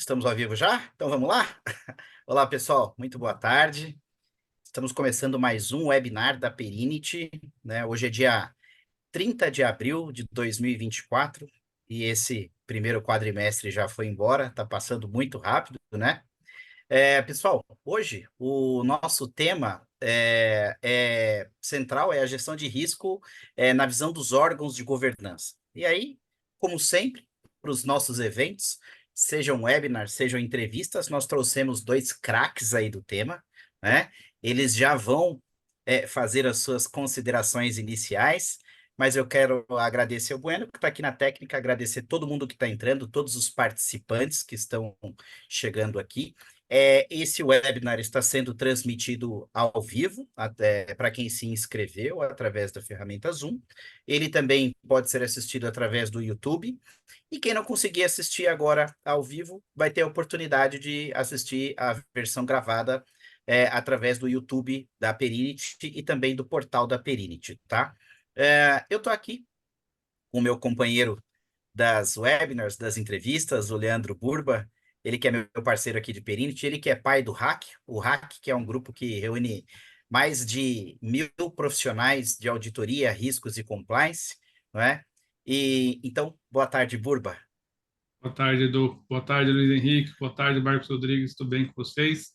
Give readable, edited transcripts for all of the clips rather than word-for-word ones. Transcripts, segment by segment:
Estamos ao vivo já? Então vamos lá? Olá, pessoal, muito boa tarde. Estamos começando mais um webinar da Perinity, né? Hoje é dia 30 de abril de 2024 e esse primeiro quadrimestre já foi embora, está passando muito rápido, né? Pessoal, hoje o nosso tema é central, é a gestão de risco na visão dos órgãos de governança. E aí, como sempre, para os nossos eventos, sejam webinars, sejam entrevistas, nós trouxemos dois craques aí do tema, né? Eles já vão fazer as suas considerações iniciais, mas eu quero agradecer o Bueno, que está aqui na técnica, agradecer todo mundo que está entrando, todos os participantes que estão chegando aqui. Esse webinar está sendo transmitido ao vivo, até para quem se inscreveu através da ferramenta Zoom. Ele também pode ser assistido através do YouTube. E quem não conseguir assistir agora ao vivo, vai ter a oportunidade de assistir a versão gravada através do YouTube da Perinity e também do portal da Perinity, tá? Eu estou aqui com o meu companheiro das webinars, das entrevistas, o Leandro Burba, ele que é meu parceiro aqui de Perinity, ele que é pai do Hack, o Hack, que é um grupo que reúne mais de 1.000 profissionais de auditoria, riscos e compliance, não é? E então, boa tarde, Burba. Boa tarde, Edu. Boa tarde, Luiz Henrique. Boa tarde, Marcos Rodrigues. Tudo bem com vocês?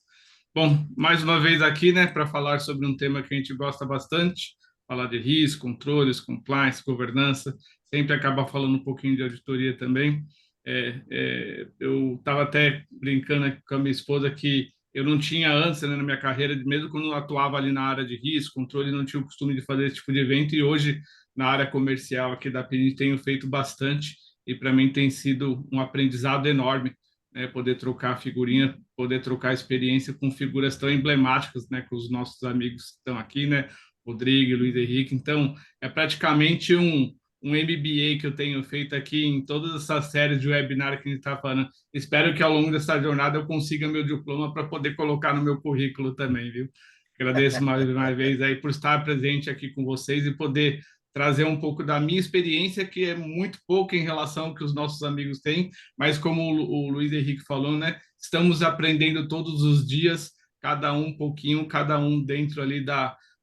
Bom, mais uma vez aqui, né, para falar sobre um tema que a gente gosta bastante, falar de risco, controles, compliance, governança. Sempre acaba falando um pouquinho de auditoria também. Eu estava até brincando aqui com a minha esposa que eu não tinha antes, né, na minha carreira, mesmo quando eu atuava ali na área de risco, controle, não tinha o costume de fazer esse tipo de evento, e hoje, na área comercial aqui da PNI, tenho feito bastante, e para mim tem sido um aprendizado enorme, né, poder trocar figurinha, poder trocar experiência com figuras tão emblemáticas, né, com os nossos amigos que estão aqui, né, Rodrigo e Luiz Henrique. Então, é praticamente um MBA que eu tenho feito aqui em todas essas séries de webinar que a gente está falando. Espero que ao longo dessa jornada eu consiga meu diploma para poder colocar no meu currículo também, viu? Agradeço mais uma vez aí por estar presente aqui com vocês e poder trazer um pouco da minha experiência, que é muito pouco em relação ao que os nossos amigos têm, mas como o Luiz Henrique falou, né, estamos aprendendo todos os dias, cada um pouquinho, cada um dentro ali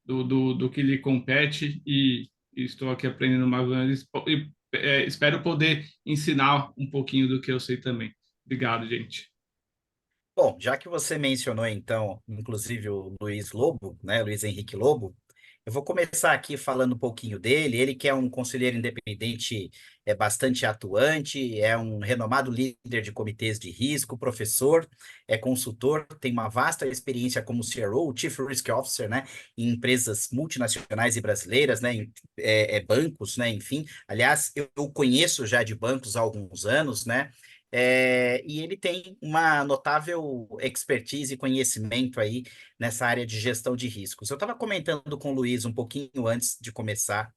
do que lhe compete, e estou aqui aprendendo mais e espero poder ensinar um pouquinho do que eu sei também. Obrigado, gente. Bom, já que você mencionou, então, inclusive o Luiz Lobo, né, Luiz Henrique Lobo, eu vou começar aqui falando um pouquinho dele. Ele que é um conselheiro independente, é bastante atuante, é um renomado líder de comitês de risco, professor, é consultor, tem uma vasta experiência como CRO, Chief Risk Officer, né, em empresas multinacionais e brasileiras, né, em bancos, né, enfim. Aliás, eu conheço já de bancos há alguns anos, né, e ele tem uma notável expertise e conhecimento aí nessa área de gestão de riscos. Eu estava comentando com o Luiz um pouquinho antes de começar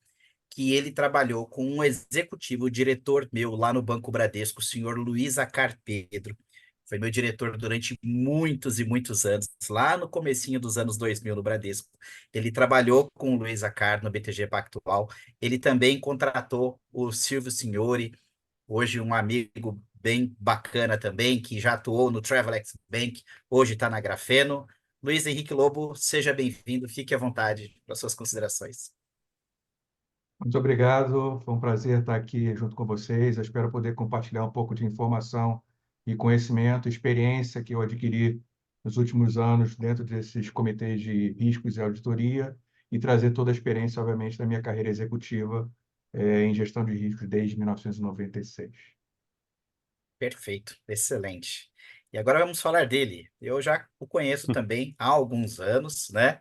que ele trabalhou com um executivo, o diretor meu lá no Banco Bradesco, o senhor Luiz Acar Pedro. Foi meu diretor durante muitos e muitos anos, lá no comecinho dos anos 2000 no Bradesco. Ele trabalhou com o Luiz Acar no BTG Pactual. Ele também contratou o Silvio Signori, hoje um amigo bem bacana também, que já atuou no Travelex Bank, hoje está na Grafeno. Luiz Henrique Lobo, seja bem-vindo, fique à vontade para suas considerações. Muito obrigado, foi um prazer estar aqui junto com vocês. Eu espero poder compartilhar um pouco de informação e conhecimento, experiência que eu adquiri nos últimos anos dentro desses comitês de riscos e auditoria e trazer toda a experiência, obviamente, da minha carreira executiva em gestão de riscos desde 1996. Perfeito, excelente. E agora vamos falar dele. Eu já o conheço também há alguns anos, né?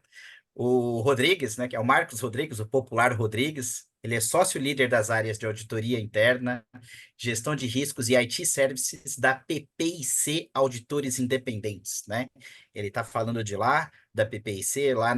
O Rodrigues, né, que é o Marcos Rodrigues, o popular Rodrigues, ele é sócio-líder das áreas de auditoria interna, gestão de riscos e IT services da PPIC Auditores Independentes, né? Ele está falando de lá, da PPIC, lá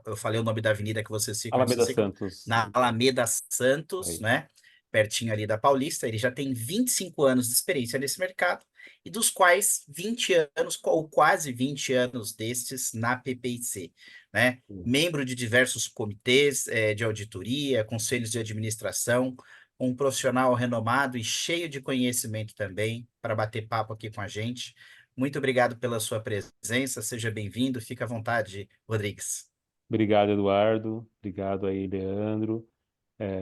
eu falei o nome da avenida que vocês ficam em Alameda Sossego, Santos. na Alameda Santos, Aí. né? Pertinho ali da Paulista. Ele já tem 25 anos de experiência nesse mercado, e dos quais 20 anos, ou quase 20 anos destes, na PPIC, né? Sim. Membro de diversos comitês de auditoria, conselhos de administração, um profissional renomado e cheio de conhecimento também, para bater papo aqui com a gente. Muito obrigado pela sua presença, seja bem-vindo, fica à vontade, Rodrigues. Obrigado, Eduardo. Obrigado aí, Leandro.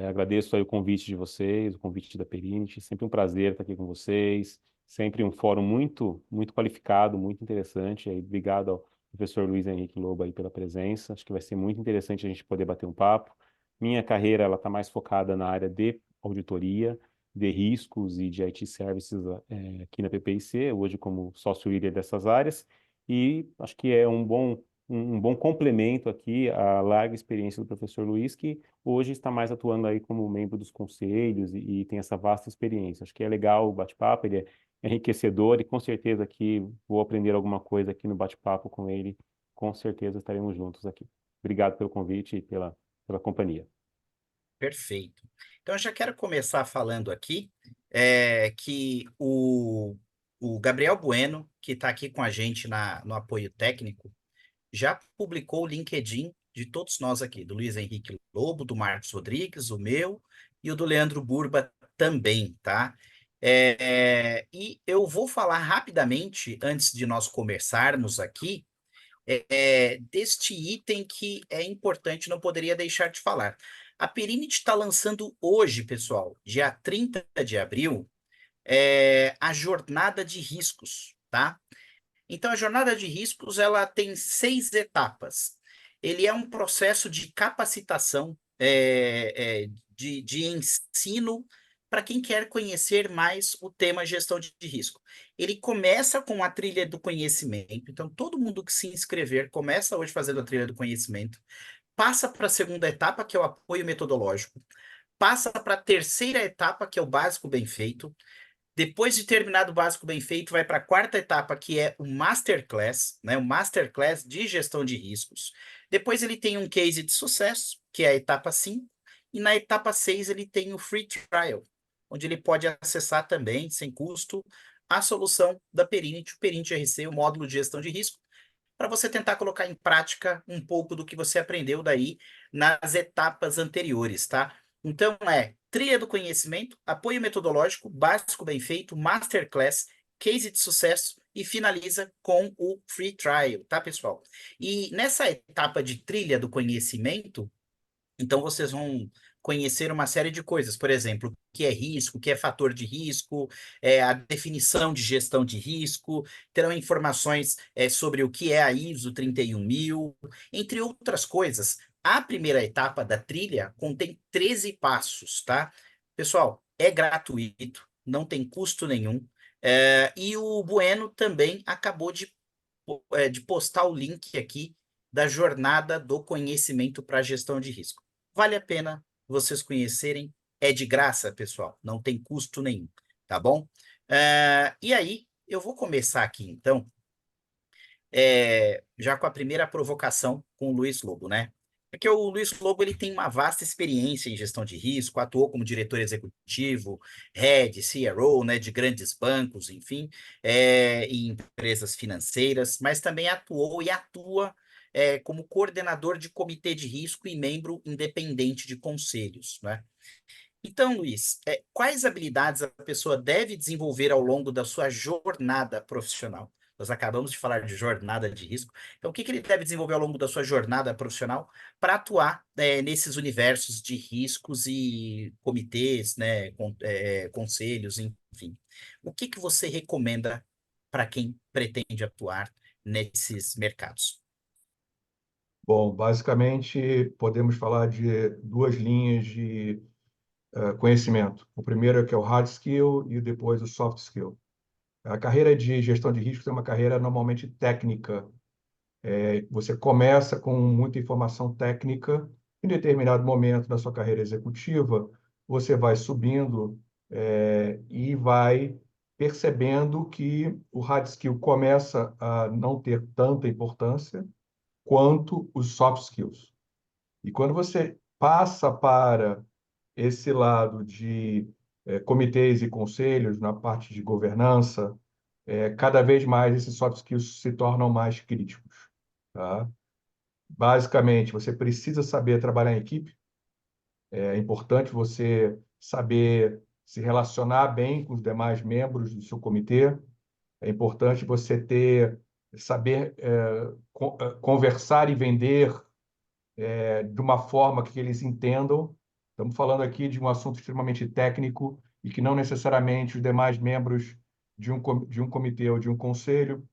Agradeço aí o convite de vocês, o convite da Perinit. Sempre um prazer estar aqui com vocês. Sempre um fórum muito, muito qualificado, muito interessante. Aí, obrigado ao professor Luiz Henrique Lobo aí pela presença. Acho que vai ser muito interessante a gente poder bater um papo. Minha carreira ela está mais focada na área de auditoria, de riscos e de IT services aqui na PPIC, hoje como sócio líder dessas áreas. E acho que é um bom complemento aqui à larga experiência do professor Luiz, que hoje está mais atuando aí como membro dos conselhos e tem essa vasta experiência. Acho que é legal o bate-papo, ele é enriquecedor e com certeza que vou aprender alguma coisa aqui no bate-papo com ele. Com certeza estaremos juntos aqui. Obrigado pelo convite e pela companhia. Perfeito. Então, eu já quero começar falando aqui que o Gabriel Bueno, que está aqui com a gente no apoio técnico, já publicou o LinkedIn de todos nós aqui, do Luiz Henrique Lobo, do Marcos Rodrigues, o meu, e o do Leandro Burba também, tá? E eu vou falar rapidamente, antes de nós começarmos aqui, deste item que é importante, não poderia deixar de falar. A Perinit está lançando hoje, pessoal, dia 30 de abril, a jornada de riscos, tá? Então, a jornada de riscos ela tem 6 etapas. Ele é um processo de capacitação, de ensino para quem quer conhecer mais o tema gestão de risco. Ele começa com a trilha do conhecimento. Então, todo mundo que se inscrever começa hoje fazendo a trilha do conhecimento, passa para a segunda etapa, que é o apoio metodológico, passa para a terceira etapa, que é o básico bem feito. Depois de terminado o básico bem feito, vai para a quarta etapa, que é o Masterclass, né? O Masterclass de gestão de riscos. Depois ele tem um case de sucesso, que é a etapa 5, e na etapa 6 ele tem o Free Trial, onde ele pode acessar também, sem custo, a solução da Perinit, o Perinit RC, o módulo de gestão de risco, para você tentar colocar em prática um pouco do que você aprendeu daí nas etapas anteriores, tá? Então, trilha do conhecimento, apoio metodológico, básico bem feito, masterclass, case de sucesso e finaliza com o free trial, tá, pessoal? E nessa etapa de trilha do conhecimento, então vocês vão conhecer uma série de coisas, por exemplo, o que é risco, o que é fator de risco, a definição de gestão de risco, terão informações sobre o que é a ISO 31000, entre outras coisas. A primeira etapa da trilha contém 13 passos, tá? Pessoal, é gratuito, não tem custo nenhum. E o Bueno também acabou de postar o link aqui da jornada do conhecimento para gestão de risco. Vale a pena vocês conhecerem, é de graça, pessoal, não tem custo nenhum, tá bom? E aí, eu vou começar aqui, então, já com a primeira provocação com o Luiz Lobo, né? Porque o Luiz Lobo ele tem uma vasta experiência em gestão de risco, atuou como diretor executivo, head, CRO, né, de grandes bancos, enfim, em empresas financeiras, mas também atuou e atua como coordenador de comitê de risco e membro independente de conselhos, né? Então, Luiz, quais habilidades a pessoa deve desenvolver ao longo da sua jornada profissional? Nós acabamos de falar de jornada de risco. Então, o que ele deve desenvolver ao longo da sua jornada profissional para atuar nesses universos de riscos e comitês, né, conselhos, enfim? O que você recomenda para quem pretende atuar nesses mercados? Bom, basicamente, podemos falar de duas linhas de conhecimento. O primeiro é que é o hard skill e depois o soft skill. A carreira de gestão de riscos é uma carreira normalmente técnica. Você começa com muita informação técnica, em determinado momento da sua carreira executiva, você vai subindo e vai percebendo que o hard skill começa a não ter tanta importância quanto os soft skills. E quando você passa para esse lado de comitês e conselhos, na parte de governança, cada vez mais esses soft skills se tornam mais críticos. Tá? Basicamente, você precisa saber trabalhar em equipe. É importante você saber se relacionar bem com os demais membros do seu comitê. É importante você saber conversar e vender de uma forma que eles entendam. Estamos falando aqui de um assunto extremamente técnico e que não necessariamente os demais membros de um comitê ou de um conselho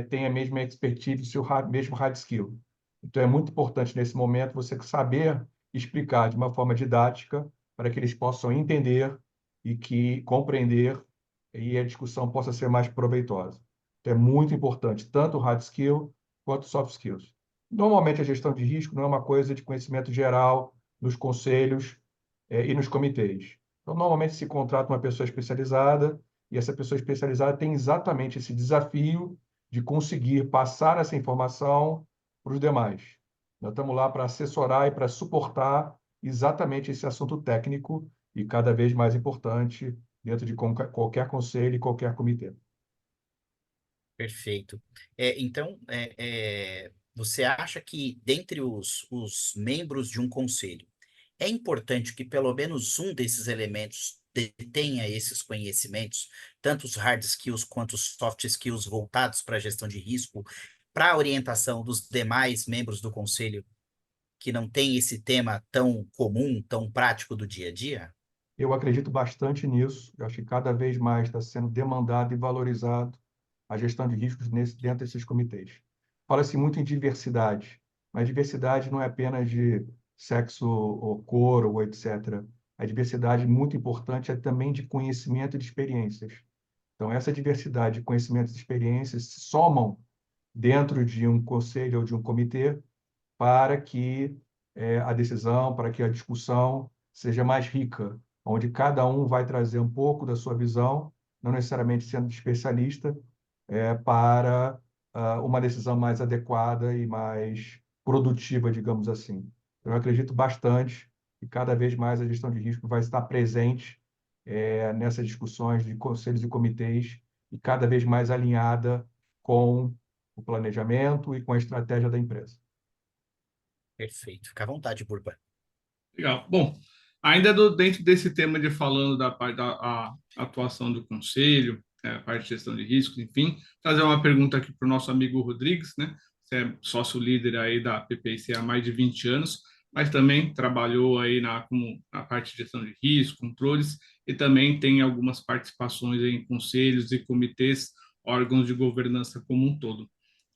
têm a mesma expertise, o mesmo hard skill. Então, é muito importante, nesse momento, você saber explicar de uma forma didática para que eles possam entender e compreender e a discussão possa ser mais proveitosa. Então, é muito importante, tanto o hard skill quanto o soft skills. Normalmente, a gestão de risco não é uma coisa de conhecimento geral nos conselhos e nos comitês. Então, normalmente, se contrata uma pessoa especializada e essa pessoa especializada tem exatamente esse desafio de conseguir passar essa informação para os demais. Nós estamos lá para assessorar e para suportar exatamente esse assunto técnico e cada vez mais importante dentro de qualquer conselho e qualquer comitê. Perfeito. Então, você acha que dentre os membros de um conselho, é importante que pelo menos um desses elementos tenha esses conhecimentos, tanto os hard skills quanto os soft skills voltados para a gestão de risco, para a orientação dos demais membros do conselho que não tem esse tema tão comum, tão prático do dia a dia? Eu acredito bastante nisso. Eu acho que cada vez mais está sendo demandado e valorizado a gestão de riscos dentro desses comitês. Fala-se muito em diversidade, mas diversidade não é apenas de sexo ou cor ou etc. A diversidade muito importante é também de conhecimento e de experiências. Então, essa diversidade de conhecimentos e experiências se somam dentro de um conselho ou de um comitê para que a decisão, para que a discussão seja mais rica, onde cada um vai trazer um pouco da sua visão, não necessariamente sendo especialista, para uma decisão mais adequada e mais produtiva, digamos assim. Eu acredito bastante que cada vez mais a gestão de risco vai estar presente nessas discussões de conselhos e comitês e cada vez mais alinhada com o planejamento e com a estratégia da empresa. Perfeito. Fica à vontade, Burba. Legal. Bom, ainda dentro desse tema de falando da parte da atuação do conselho, a parte de gestão de riscos, enfim, trazer uma pergunta aqui para o nosso amigo Rodrigues, né? Você é sócio líder aí da PPIC há mais de 20 anos, mas também trabalhou aí na parte de gestão de risco, controles, e também tem algumas participações em conselhos e comitês, órgãos de governança como um todo.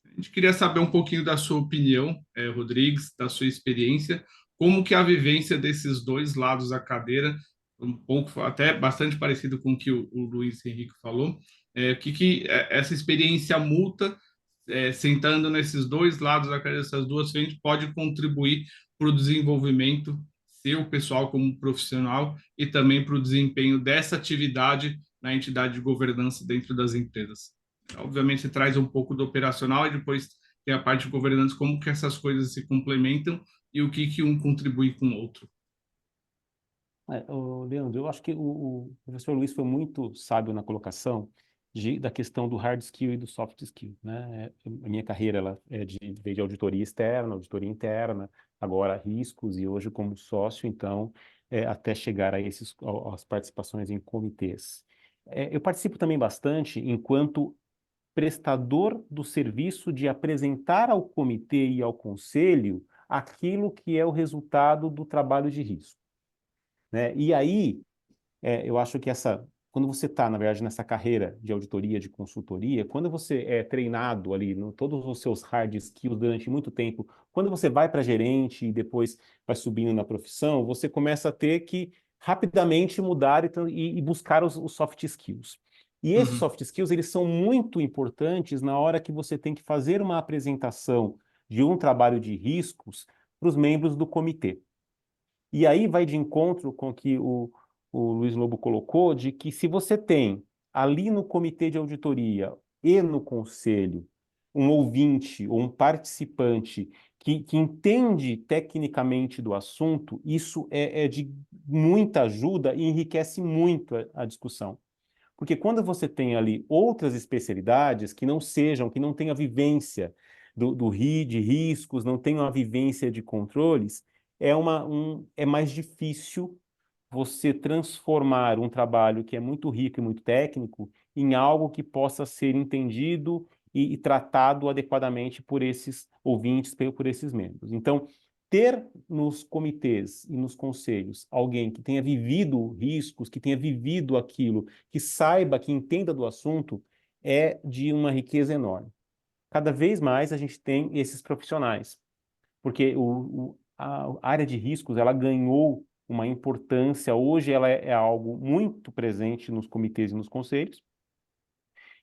A gente queria saber um pouquinho da sua opinião, Rodrigues, da sua experiência, como que a vivência desses dois lados da cadeira, um pouco até bastante parecido com o que o Luiz Henrique falou, o que essa experiência multa, sentando nesses dois lados da cadeira, essas duas frentes, pode contribuir para o desenvolvimento seu pessoal como profissional e também para o desempenho dessa atividade na entidade de governança dentro das empresas. Obviamente, você traz um pouco do operacional e depois tem a parte de governança, como que essas coisas se complementam e o que um contribui com o outro. Leandro, eu acho que o professor Luiz foi muito sábio na colocação da questão do hard skill e do soft skill, né? A minha carreira ela veio de auditoria externa, auditoria interna, agora riscos e hoje como sócio, então, até chegar a as participações em comitês. Eu participo também bastante enquanto prestador do serviço de apresentar ao comitê e ao conselho aquilo que é o resultado do trabalho de risco, né? E aí, eu acho que quando você está, na verdade, nessa carreira de auditoria, de consultoria, quando você é treinado ali, todos os seus hard skills durante muito tempo, quando você vai para gerente e depois vai subindo na profissão, você começa a ter que rapidamente mudar e buscar os soft skills. E esses soft skills, eles são muito importantes na hora que você tem que fazer uma apresentação de um trabalho de riscos para os membros do comitê. E aí vai de encontro com o que o Luiz Lobo colocou, de que se você tem ali no comitê de auditoria e no conselho um ouvinte ou um participante que entende tecnicamente do assunto, isso é de muita ajuda e enriquece muito a discussão. Porque quando você tem ali outras especialidades que não tenham a vivência de riscos, não tenham a vivência de controles, é mais difícil você transformar um trabalho que é muito rico e muito técnico em algo que possa ser entendido e tratado adequadamente por esses ouvintes, por esses membros. Então, ter nos comitês e nos conselhos alguém que tenha vivido riscos, que tenha vivido aquilo, que saiba, que entenda do assunto, é de uma riqueza enorme. Cada vez mais a gente tem esses profissionais, porque a área de riscos ela ganhou uma importância, hoje ela é algo muito presente nos comitês e nos conselhos,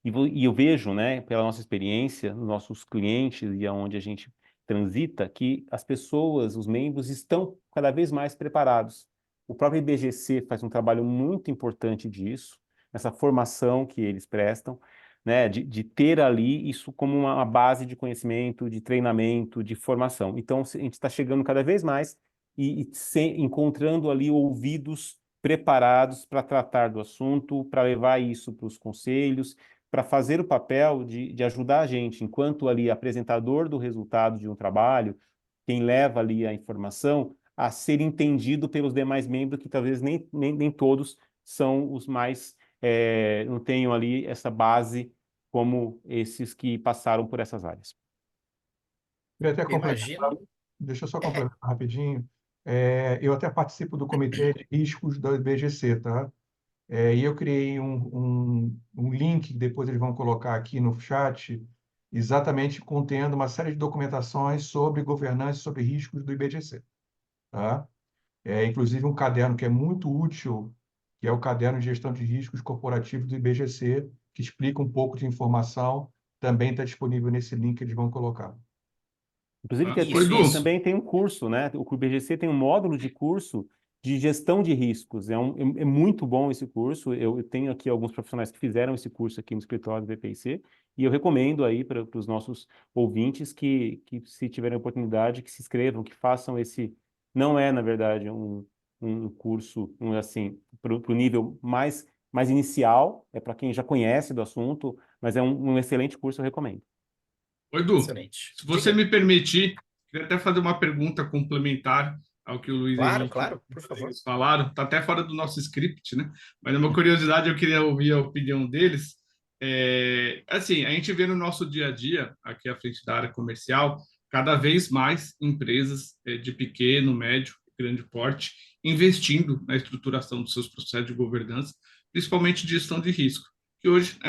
e eu vejo, né, pela nossa experiência, nos nossos clientes e aonde a gente transita, que as pessoas, os membros, estão cada vez mais preparados. O próprio IBGC faz um trabalho muito importante disso, nessa formação que eles prestam, né, de ter ali isso como uma base de conhecimento, de treinamento, de formação. Então, a gente está chegando cada vez mais encontrando ali ouvidos preparados para tratar do assunto, para levar isso para os conselhos, para fazer o papel de ajudar a gente, enquanto ali apresentador do resultado de um trabalho, quem leva ali a informação, a ser entendido pelos demais membros, que talvez nem todos são os mais, não tenham ali essa base como esses que passaram por essas áreas. Queria até Eu complementar, imagino. deixa eu só complementar rapidinho. Eu até participo do Comitê de Riscos da IBGC, tá? E eu criei um link, que depois eles vão colocar aqui no chat, exatamente contendo uma série de documentações sobre governança e sobre riscos do IBGC. Tá? Inclusive um caderno que é muito útil, que é o caderno de gestão de riscos corporativos do IBGC, que explica um pouco de informação, também está disponível nesse link que eles vão colocar. Inclusive, Ô, Isso, Edu, isso. também tem um curso, né? O BGC tem um módulo de curso de gestão de riscos. É muito bom esse curso. Eu tenho aqui alguns profissionais que fizeram esse curso aqui no escritório do VPIC e eu recomendo aí para os nossos ouvintes que, se tiverem oportunidade, que se inscrevam, que façam esse. Não é, na verdade, um curso, assim, para o nível mais inicial, é para quem já conhece do assunto, mas é um excelente curso, eu recomendo. ô, Edu, Excelente. se você Diga. me permitir, queria até fazer uma pergunta complementar ao que o Luiz Claro, Henrique claro, e por o favor. Rodrigues falaram. Está até fora do nosso script, né? Mas é uma curiosidade, eu queria ouvir a opinião deles. Assim, a gente vê no nosso dia a dia, aqui à frente da área comercial, cada vez mais empresas de pequeno, médio, grande porte investindo na estruturação dos seus processos de governança, principalmente de gestão de risco. Que hoje,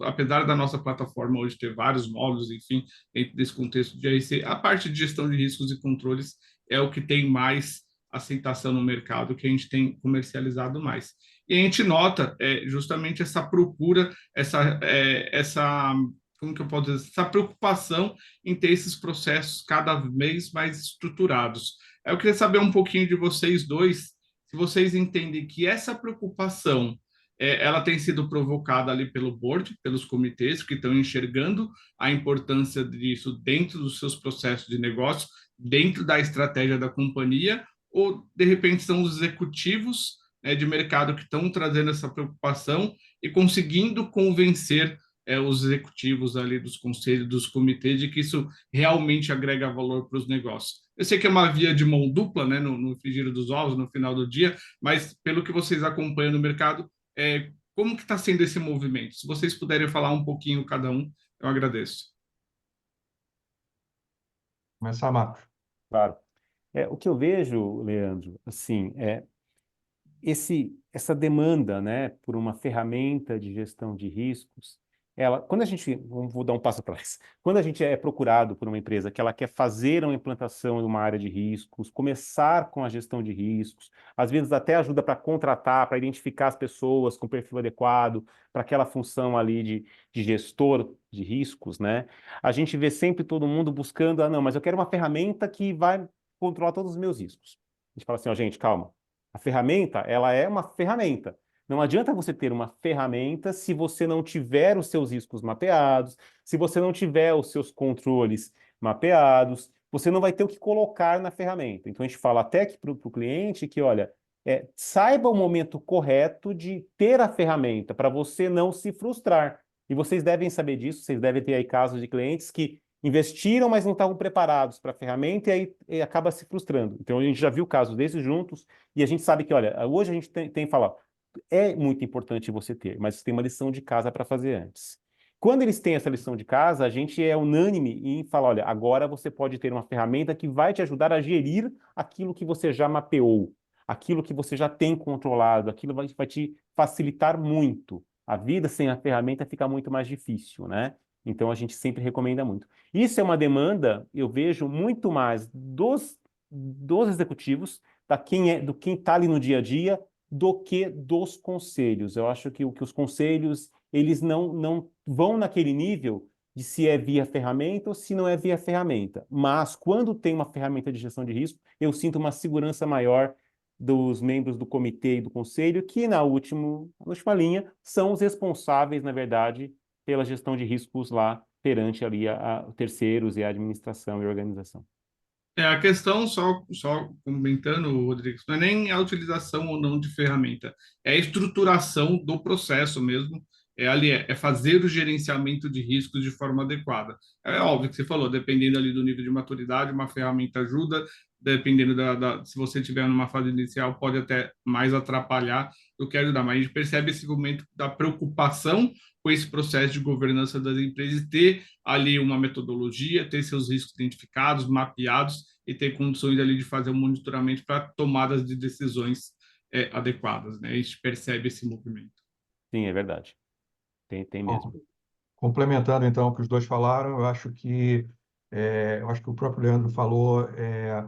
apesar da nossa plataforma hoje ter vários módulos, enfim, dentro desse contexto de RC, a parte de gestão de riscos e controles é o que tem mais aceitação no mercado, que a gente tem comercializado mais. E a gente nota justamente essa procura, essa como que eu posso dizer, essa preocupação em ter esses processos cada vez mais estruturados. Eu queria saber um pouquinho de vocês dois, se vocês entendem que essa preocupação ela tem sido provocada ali pelo board, pelos comitês que estão enxergando a importância disso dentro dos seus processos de negócio, dentro da estratégia da companhia, ou de repente são os executivos de mercado que estão trazendo essa preocupação e conseguindo convencer os executivos ali dos conselhos, dos comitês, de que isso realmente agrega valor para os negócios. Eu sei que é uma via de mão dupla, né, no frigir dos ovos, no final do dia, mas pelo que vocês acompanham no mercado, como que está sendo esse movimento? Se vocês puderem falar um pouquinho cada um, eu agradeço. Começar, Marcos. Claro. O que eu vejo, Leandro, assim, essa demanda, né, por uma ferramenta de gestão de riscos, quando a gente, vou dar um passo atrás, quando a gente é procurado por uma empresa que ela quer fazer uma implantação em uma área de riscos, começar com a gestão de riscos, às vezes até ajuda para contratar, para identificar as pessoas com perfil adequado, para aquela função ali de gestor de riscos, né? A gente vê sempre todo mundo buscando, não, mas eu quero uma ferramenta que vai controlar todos os meus riscos. A gente fala assim, ó, gente, calma. A ferramenta, ela é uma ferramenta. Não adianta você ter uma ferramenta se você não tiver os seus riscos mapeados, se você não tiver os seus controles mapeados, você não vai ter o que colocar na ferramenta. Então, a gente fala até para o cliente que, olha, saiba o momento correto de ter a ferramenta para você não se frustrar. E vocês devem saber disso, vocês devem ter aí casos de clientes que investiram, mas não estavam preparados para a ferramenta e acaba se frustrando. Então, a gente já viu casos desses juntos e a gente sabe que, olha, hoje a gente tem que falar, é muito importante você ter, mas tem uma lição de casa para fazer antes. Quando eles têm essa lição de casa, a gente é unânime em falar, olha, agora você pode ter uma ferramenta que vai te ajudar a gerir aquilo que você já mapeou, aquilo que você já tem controlado, aquilo vai te facilitar muito. A vida sem a ferramenta fica muito mais difícil, né? Então a gente sempre recomenda muito. Isso é uma demanda, eu vejo muito mais dos executivos, do quem está ali no dia a dia, do que dos conselhos. Eu acho que os conselhos, eles não vão naquele nível de se é via ferramenta ou se não é via ferramenta. Mas quando tem uma ferramenta de gestão de risco, eu sinto uma segurança maior dos membros do comitê e do conselho, que na última linha são os responsáveis, na verdade, pela gestão de riscos lá perante ali a terceiros e a administração e a organização. A questão, só comentando, Rodrigues, não é nem a utilização ou não de ferramenta, é a estruturação do processo mesmo, é fazer o gerenciamento de riscos de forma adequada. É óbvio que você falou, dependendo ali do nível de maturidade, uma ferramenta ajuda, dependendo se você estiver numa fase inicial, pode até mais atrapalhar do que ajudar, mas a gente percebe esse momento da preocupação com esse processo de governança das empresas, ter ali uma metodologia, ter seus riscos identificados, mapeados e ter condições ali de fazer um monitoramento para tomadas de decisões adequadas, né? A gente percebe esse movimento. Sim, é verdade. Tem mesmo. Bom, complementando então o que os dois falaram, eu acho que o próprio Leandro falou, é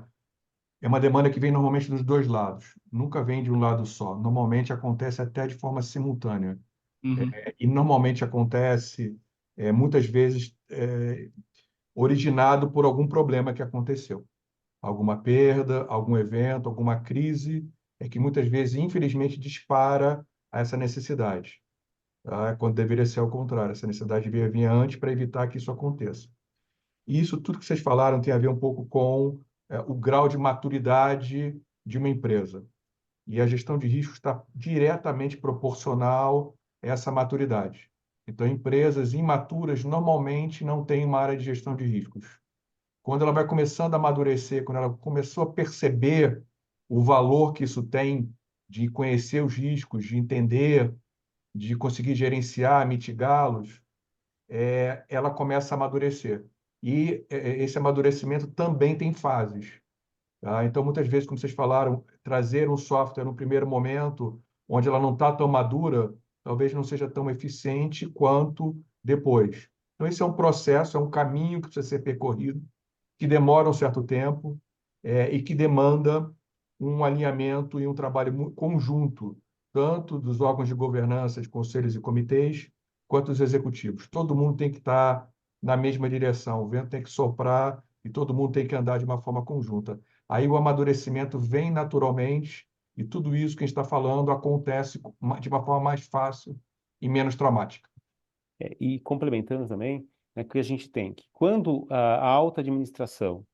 uma demanda que vem normalmente dos dois lados, nunca vem de um lado só. Normalmente acontece até de forma simultânea. Uhum. E normalmente acontece, muitas vezes, originado por algum problema que aconteceu. Alguma perda, algum evento, alguma crise, que muitas vezes, infelizmente, dispara a essa necessidade. Tá? Quando deveria ser ao contrário, essa necessidade deveria vir antes para evitar que isso aconteça. E isso tudo que vocês falaram tem a ver um pouco com o grau de maturidade de uma empresa. E a gestão de risco está diretamente proporcional a essa maturidade. Então, empresas imaturas normalmente não têm uma área de gestão de riscos. Quando ela vai começando a amadurecer, quando ela começou a perceber o valor que isso tem de conhecer os riscos, de entender, de conseguir gerenciar, mitigá-los, ela começa a amadurecer. E esse amadurecimento também tem fases. Tá? Então, muitas vezes, como vocês falaram, trazer um software no primeiro momento, onde ela não está tão madura, talvez não seja tão eficiente quanto depois. Então, esse é um processo, é um caminho que precisa ser percorrido, que demora um certo tempo, e que demanda um alinhamento e um trabalho conjunto, tanto dos órgãos de governança, de conselhos e comitês, quanto dos executivos. Todo mundo tem que estar na mesma direção, o vento tem que soprar e todo mundo tem que andar de uma forma conjunta. Aí o amadurecimento vem naturalmente e tudo isso que a gente está falando acontece de uma forma mais fácil e menos traumática. E complementando também, né, que a gente tem que, quando a alta administração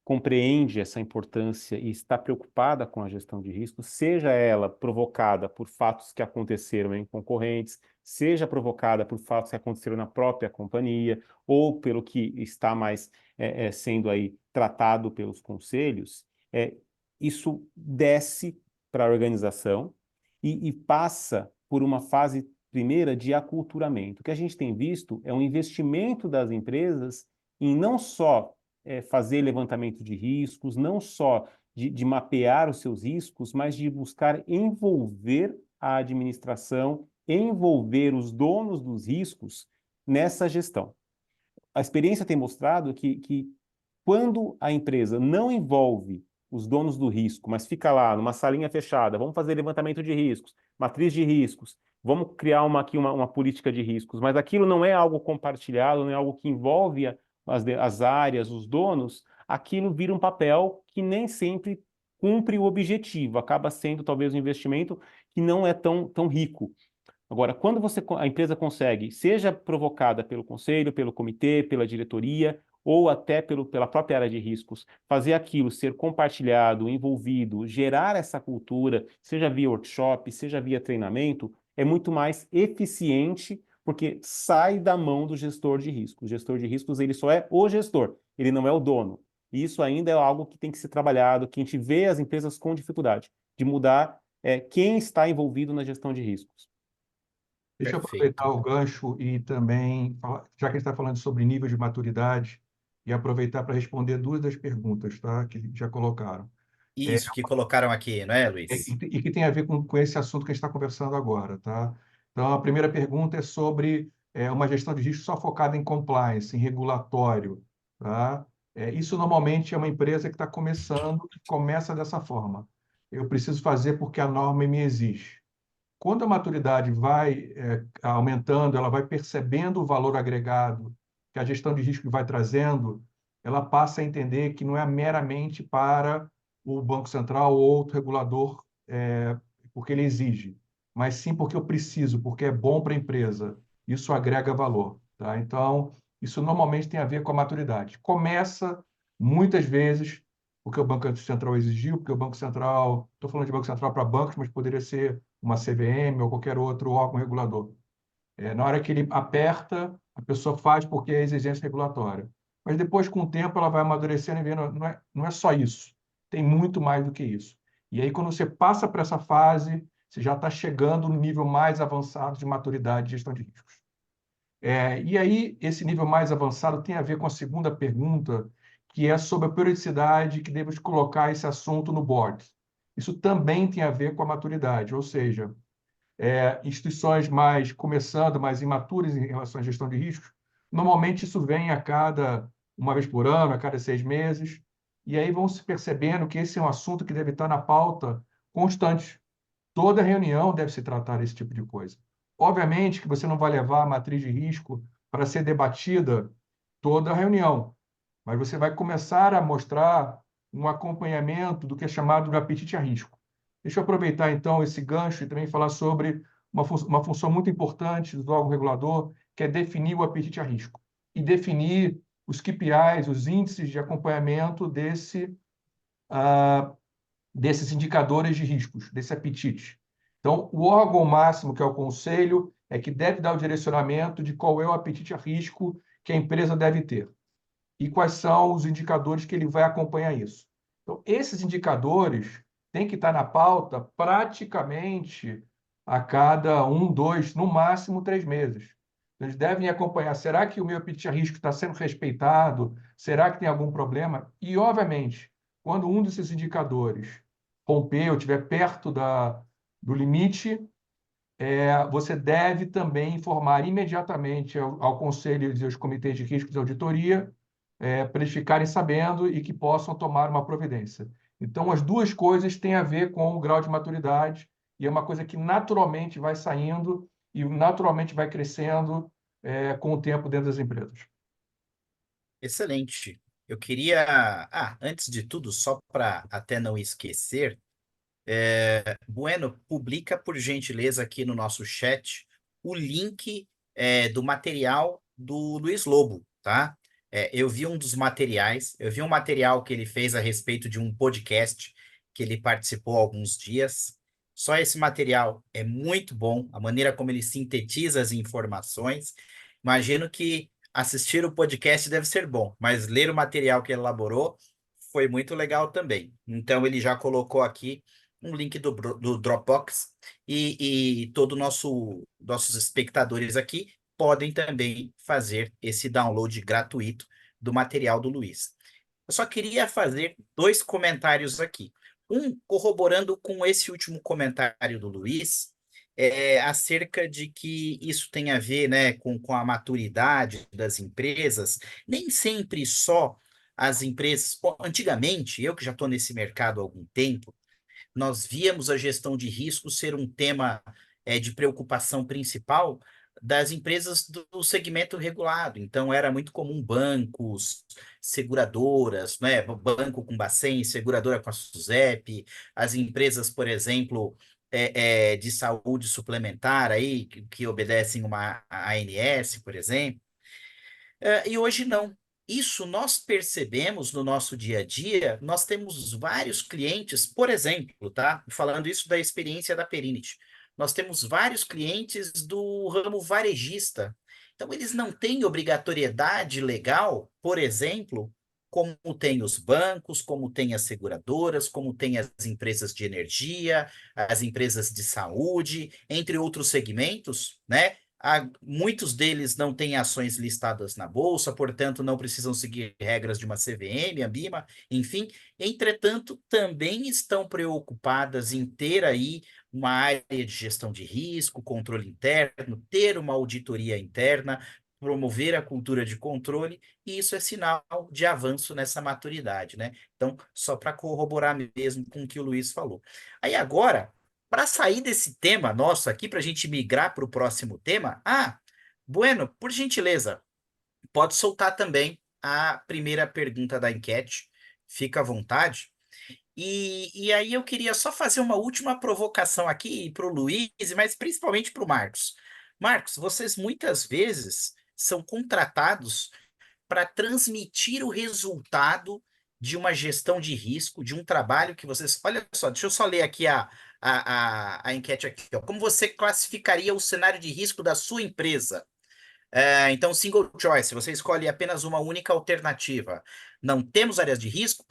compreende essa importância e está preocupada com a gestão de risco, seja ela provocada por fatos que aconteceram em concorrentes, seja provocada por fatos que aconteceram na própria companhia, ou pelo que está mais sendo aí tratado pelos conselhos, isso desce para a organização e passa por uma fase primeira de aculturamento. O que a gente tem visto é um investimento das empresas em não só fazer levantamento de riscos, não só de mapear os seus riscos, mas de buscar envolver a administração, envolver os donos dos riscos nessa gestão. A experiência tem mostrado que quando a empresa não envolve os donos do risco, mas fica lá numa salinha fechada, vamos fazer levantamento de riscos, matriz de riscos, vamos criar aqui uma política de riscos, mas aquilo não é algo compartilhado, não é algo que envolve as áreas, os donos, aquilo vira um papel que nem sempre cumpre o objetivo, acaba sendo talvez um investimento que não é tão rico. Agora, quando a empresa consegue, seja provocada pelo conselho, pelo comitê, pela diretoria, ou até pela própria área de riscos, fazer aquilo ser compartilhado, envolvido, gerar essa cultura, seja via workshop, seja via treinamento, é muito mais eficiente porque sai da mão do gestor de riscos. O gestor de riscos, ele só é o gestor, ele não é o dono. E isso ainda é algo que tem que ser trabalhado, que a gente vê as empresas com dificuldade de mudar quem está envolvido na gestão de riscos. Deixa eu aproveitar Perfeito. o gancho e também, já que a gente está falando sobre nível de maturidade, e aproveitar para responder duas das perguntas, tá? Que já colocaram. É, Isso que colocaram aqui, não é, e, Luiz? e que tem a ver com esse assunto que a gente está conversando agora, tá? Então, a primeira pergunta é sobre uma gestão de risco só focada em compliance, em regulatório, tá? Isso normalmente é uma empresa que está começando, que começa dessa forma. Eu preciso fazer porque a norma me exige. Quando a maturidade vai aumentando, ela vai percebendo o valor agregado que a gestão de risco vai trazendo, ela passa a entender que não é meramente para o Banco Central ou outro regulador, porque ele exige, mas sim porque eu preciso, porque é bom para a empresa. Isso agrega valor, tá? Então, isso normalmente tem a ver com a maturidade. Começa, muitas vezes, porque o Banco Central exigiu, porque o Banco Central, estou falando de Banco Central para bancos, mas poderia ser uma CVM ou qualquer outro órgão regulador. Na hora que ele aperta, a pessoa faz porque é exigência regulatória. Mas depois, com o tempo, ela vai amadurecendo e vendo, não é só isso. Tem muito mais do que isso. E aí, quando você passa para essa fase, você já está chegando no nível mais avançado de maturidade de gestão de riscos. E aí, esse nível mais avançado tem a ver com a segunda pergunta, que é sobre a periodicidade que devemos colocar esse assunto no board. Isso também tem a ver com a maturidade, ou seja, instituições mais começando, mais imaturas em relação à gestão de riscos, normalmente isso vem a cada uma vez por ano, a cada 6 meses, e aí vão se percebendo que esse é um assunto que deve estar na pauta constante. Toda reunião deve se tratar desse tipo de coisa. Obviamente que você não vai levar a matriz de risco para ser debatida toda a reunião, mas você vai começar a mostrar um acompanhamento do que é chamado de apetite a risco. Deixa eu aproveitar, então, esse gancho e também falar sobre uma função muito importante do órgão regulador, que é definir o apetite a risco e definir os KPIs, os índices de acompanhamento desses indicadores de riscos, desse apetite. Então, o órgão máximo, que é o conselho, é que deve dar o direcionamento de qual é o apetite a risco que a empresa deve ter e quais são os indicadores que ele vai acompanhar isso. Então, esses indicadores têm que estar na pauta praticamente a cada 2, no máximo 3 meses. Eles devem acompanhar, será que o meu apetite a risco está sendo respeitado? Será que tem algum problema? E, obviamente, quando um desses indicadores romper ou estiver perto do limite, você deve também informar imediatamente ao Conselho e aos comitês de riscos de auditoria, para eles ficarem sabendo e que possam tomar uma providência. Então, as duas coisas têm a ver com o grau de maturidade e é uma coisa que naturalmente vai saindo e naturalmente vai crescendo com o tempo dentro das empresas. Excelente. Eu queria, antes de tudo, só para até não esquecer, Bueno, publica por gentileza aqui no nosso chat o link do material do Luiz Lobo, tá? Eu vi um material que ele fez a respeito de um podcast que ele participou há alguns dias. Só esse material é muito bom, a maneira como ele sintetiza as informações. Imagino que assistir o podcast deve ser bom, mas ler o material que ele elaborou foi muito legal também. Então, ele já colocou aqui um link do Dropbox e todos nossos espectadores aqui podem também fazer esse download gratuito do material do Luiz. Eu só queria fazer dois comentários aqui. Um, corroborando com esse último comentário do Luiz, acerca de que isso tem a ver, né, com a maturidade das empresas. Nem sempre só as empresas. Bom, antigamente, eu que já estou nesse mercado há algum tempo, nós víamos a gestão de risco ser um tema de preocupação principal das empresas do segmento regulado. Então, era muito comum bancos, seguradoras, né? Banco com Bacen, seguradora com a SUSEP, as empresas, por exemplo, de saúde suplementar aí, que obedecem uma ANS, por exemplo. E hoje não. Isso nós percebemos no nosso dia a dia. Nós temos vários clientes, por exemplo, tá? Falando isso da experiência da Perinit. nós temos vários clientes do ramo varejista. Então, eles não têm obrigatoriedade legal, por exemplo, como tem os bancos, como tem as seguradoras, como tem as empresas de energia, as empresas de saúde, entre outros segmentos, né? Muitos deles não têm ações listadas na bolsa, portanto, não precisam seguir regras de uma CVM, Ambima, enfim. Entretanto, também estão preocupadas em ter aí uma área de gestão de risco, controle interno, ter uma auditoria interna, promover a cultura de controle, e isso é sinal de avanço nessa maturidade, né? Então, só para corroborar mesmo com o que o Luiz falou. Aí agora, para sair desse tema nosso aqui, para a gente migrar para o próximo tema, Bueno, por gentileza, pode soltar também a primeira pergunta da enquete, fica à vontade. E aí eu queria só fazer uma última provocação aqui para o Luiz, mas principalmente para o Marcos. Marcos, vocês muitas vezes são contratados para transmitir o resultado de uma gestão de risco, de um trabalho que vocês. Olha só, deixa eu só ler aqui a enquete aqui. Ó. Como você classificaria o cenário de risco da sua empresa? Então, single choice, você escolhe apenas uma única alternativa. Não temos área de risco?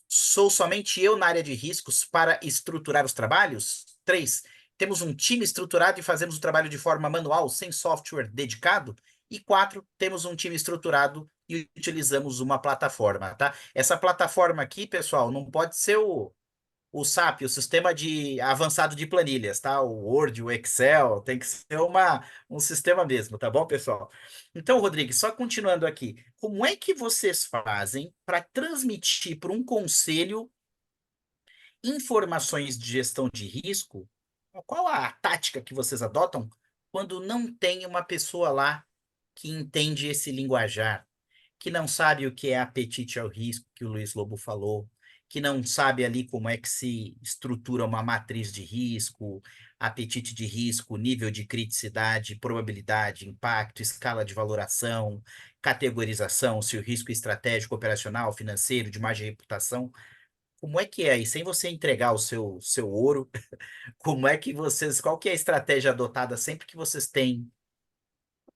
Sou somente eu na área de riscos para estruturar os trabalhos? 3. Temos um time estruturado e fazemos o trabalho de forma manual, sem software dedicado? E 4. Temos um time estruturado e utilizamos uma plataforma, tá? Essa plataforma aqui, pessoal, não pode ser o SAP, o sistema de avançado de planilhas, tá? O Word, o Excel, tem que ser um sistema mesmo, tá bom, pessoal? Então, Rodrigues, só continuando aqui, como é que vocês fazem para transmitir para um conselho informações de gestão de risco? Qual a tática que vocês adotam quando não tem uma pessoa lá que entende esse linguajar? Que não sabe o que é apetite ao risco, que o Luiz Lobo falou, que não sabe ali como é que se estrutura uma matriz de risco, apetite de risco, nível de criticidade, probabilidade, impacto, escala de valoração, categorização, se o risco é estratégico, operacional, financeiro, de imagem e reputação. Como é que é? E sem você entregar o seu ouro, como é que vocês, qual que é a estratégia adotada sempre que vocês têm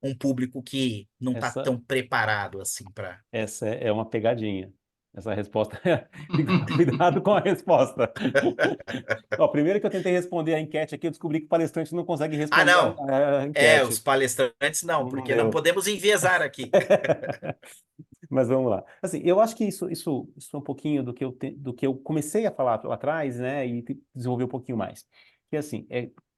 um público que não está Essa, tão preparado assim para. essa é uma pegadinha. Essa resposta, cuidado com a resposta. Ó, primeiro que eu tentei responder a enquete aqui, eu descobri que o palestrante não consegue Ah, responder não. a Os enquete. palestrantes não, Não porque não deu. podemos enviesar aqui. Mas vamos lá. Assim, eu acho que isso é um pouquinho do que eu comecei a falar lá atrás, né, e desenvolver um pouquinho mais. Que assim,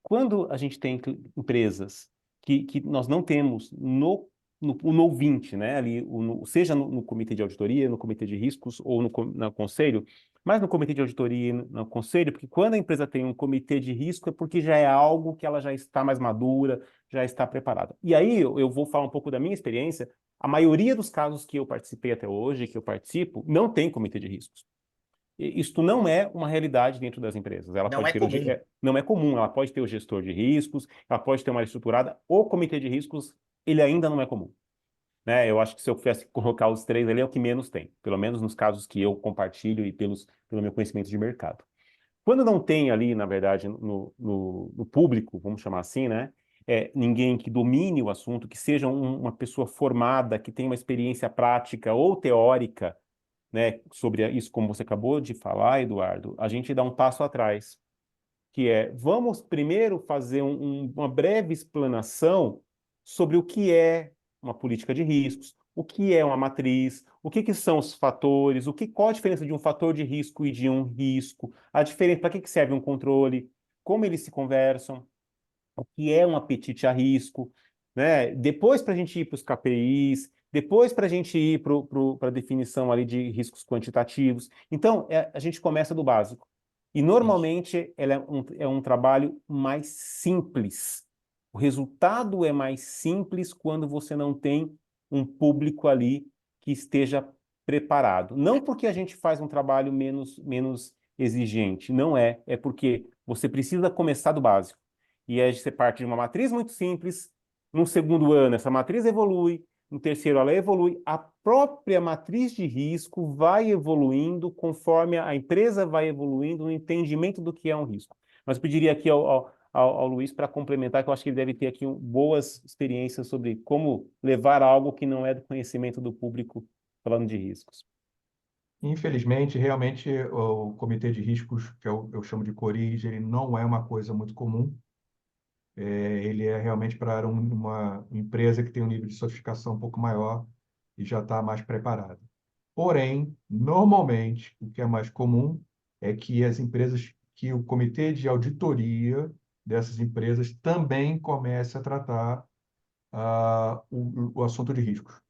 quando a gente tem empresas que nós não temos no ouvinte, né, ali, seja no comitê de auditoria, no comitê de riscos ou no conselho, mas no comitê de auditoria e no conselho, porque quando a empresa tem um comitê de risco é porque já é algo que ela já está mais madura, já está preparada. E aí eu vou falar um pouco da minha experiência. A maioria dos casos que eu participei até hoje, que eu participo, não tem comitê de riscos. Isto não é uma realidade dentro das empresas. Ela Não pode é ter comum. não é comum, ela pode ter o gestor de riscos, ela pode ter uma área estruturada. O comitê de riscos, ele ainda não é comum. Né? Eu acho que se eu tivesse que colocar os três ali, é o que menos tem, pelo menos nos casos que eu compartilho e pelo meu conhecimento de mercado. Quando não tem ali, na verdade, no público, vamos chamar assim, né? Ninguém que domine o assunto, que seja uma pessoa formada, que tenha uma experiência prática ou teórica, né, sobre isso, como você acabou de falar, Eduardo, a gente dá um passo atrás, que vamos primeiro fazer uma breve explanação sobre o que é uma política de riscos, o que é uma matriz, o que são os fatores, qual a diferença de um fator de risco e de um risco, a diferença, para que serve um controle, como eles se conversam, o que é um apetite a risco, né? Depois para a gente ir para os KPIs, depois para a gente ir para a definição ali de riscos quantitativos. Então, a gente começa do básico. E Entendi. normalmente ela é um trabalho mais simples. O resultado é mais simples quando você não tem um público ali que esteja preparado. Não porque a gente faz um trabalho menos exigente, não é. É porque você precisa começar do básico. E aí você parte de uma matriz muito simples. No segundo ano, essa matriz evolui. No terceiro, ela evolui. A própria matriz de risco vai evoluindo conforme a empresa vai evoluindo no entendimento do que é um risco. Mas eu pediria aqui ao Luiz para complementar, que eu acho que ele deve ter aqui boas experiências sobre como levar algo que não é do conhecimento do público falando de riscos. Infelizmente, realmente, o comitê de riscos, que eu chamo de CORIS, ele não é uma coisa muito comum. Ele é realmente para uma empresa que tem um nível de sofisticação um pouco maior e já está mais preparada. Porém, normalmente, o que é mais comum é que as empresas, que o comitê de auditoria dessas empresas também comece a tratar o assunto de riscos.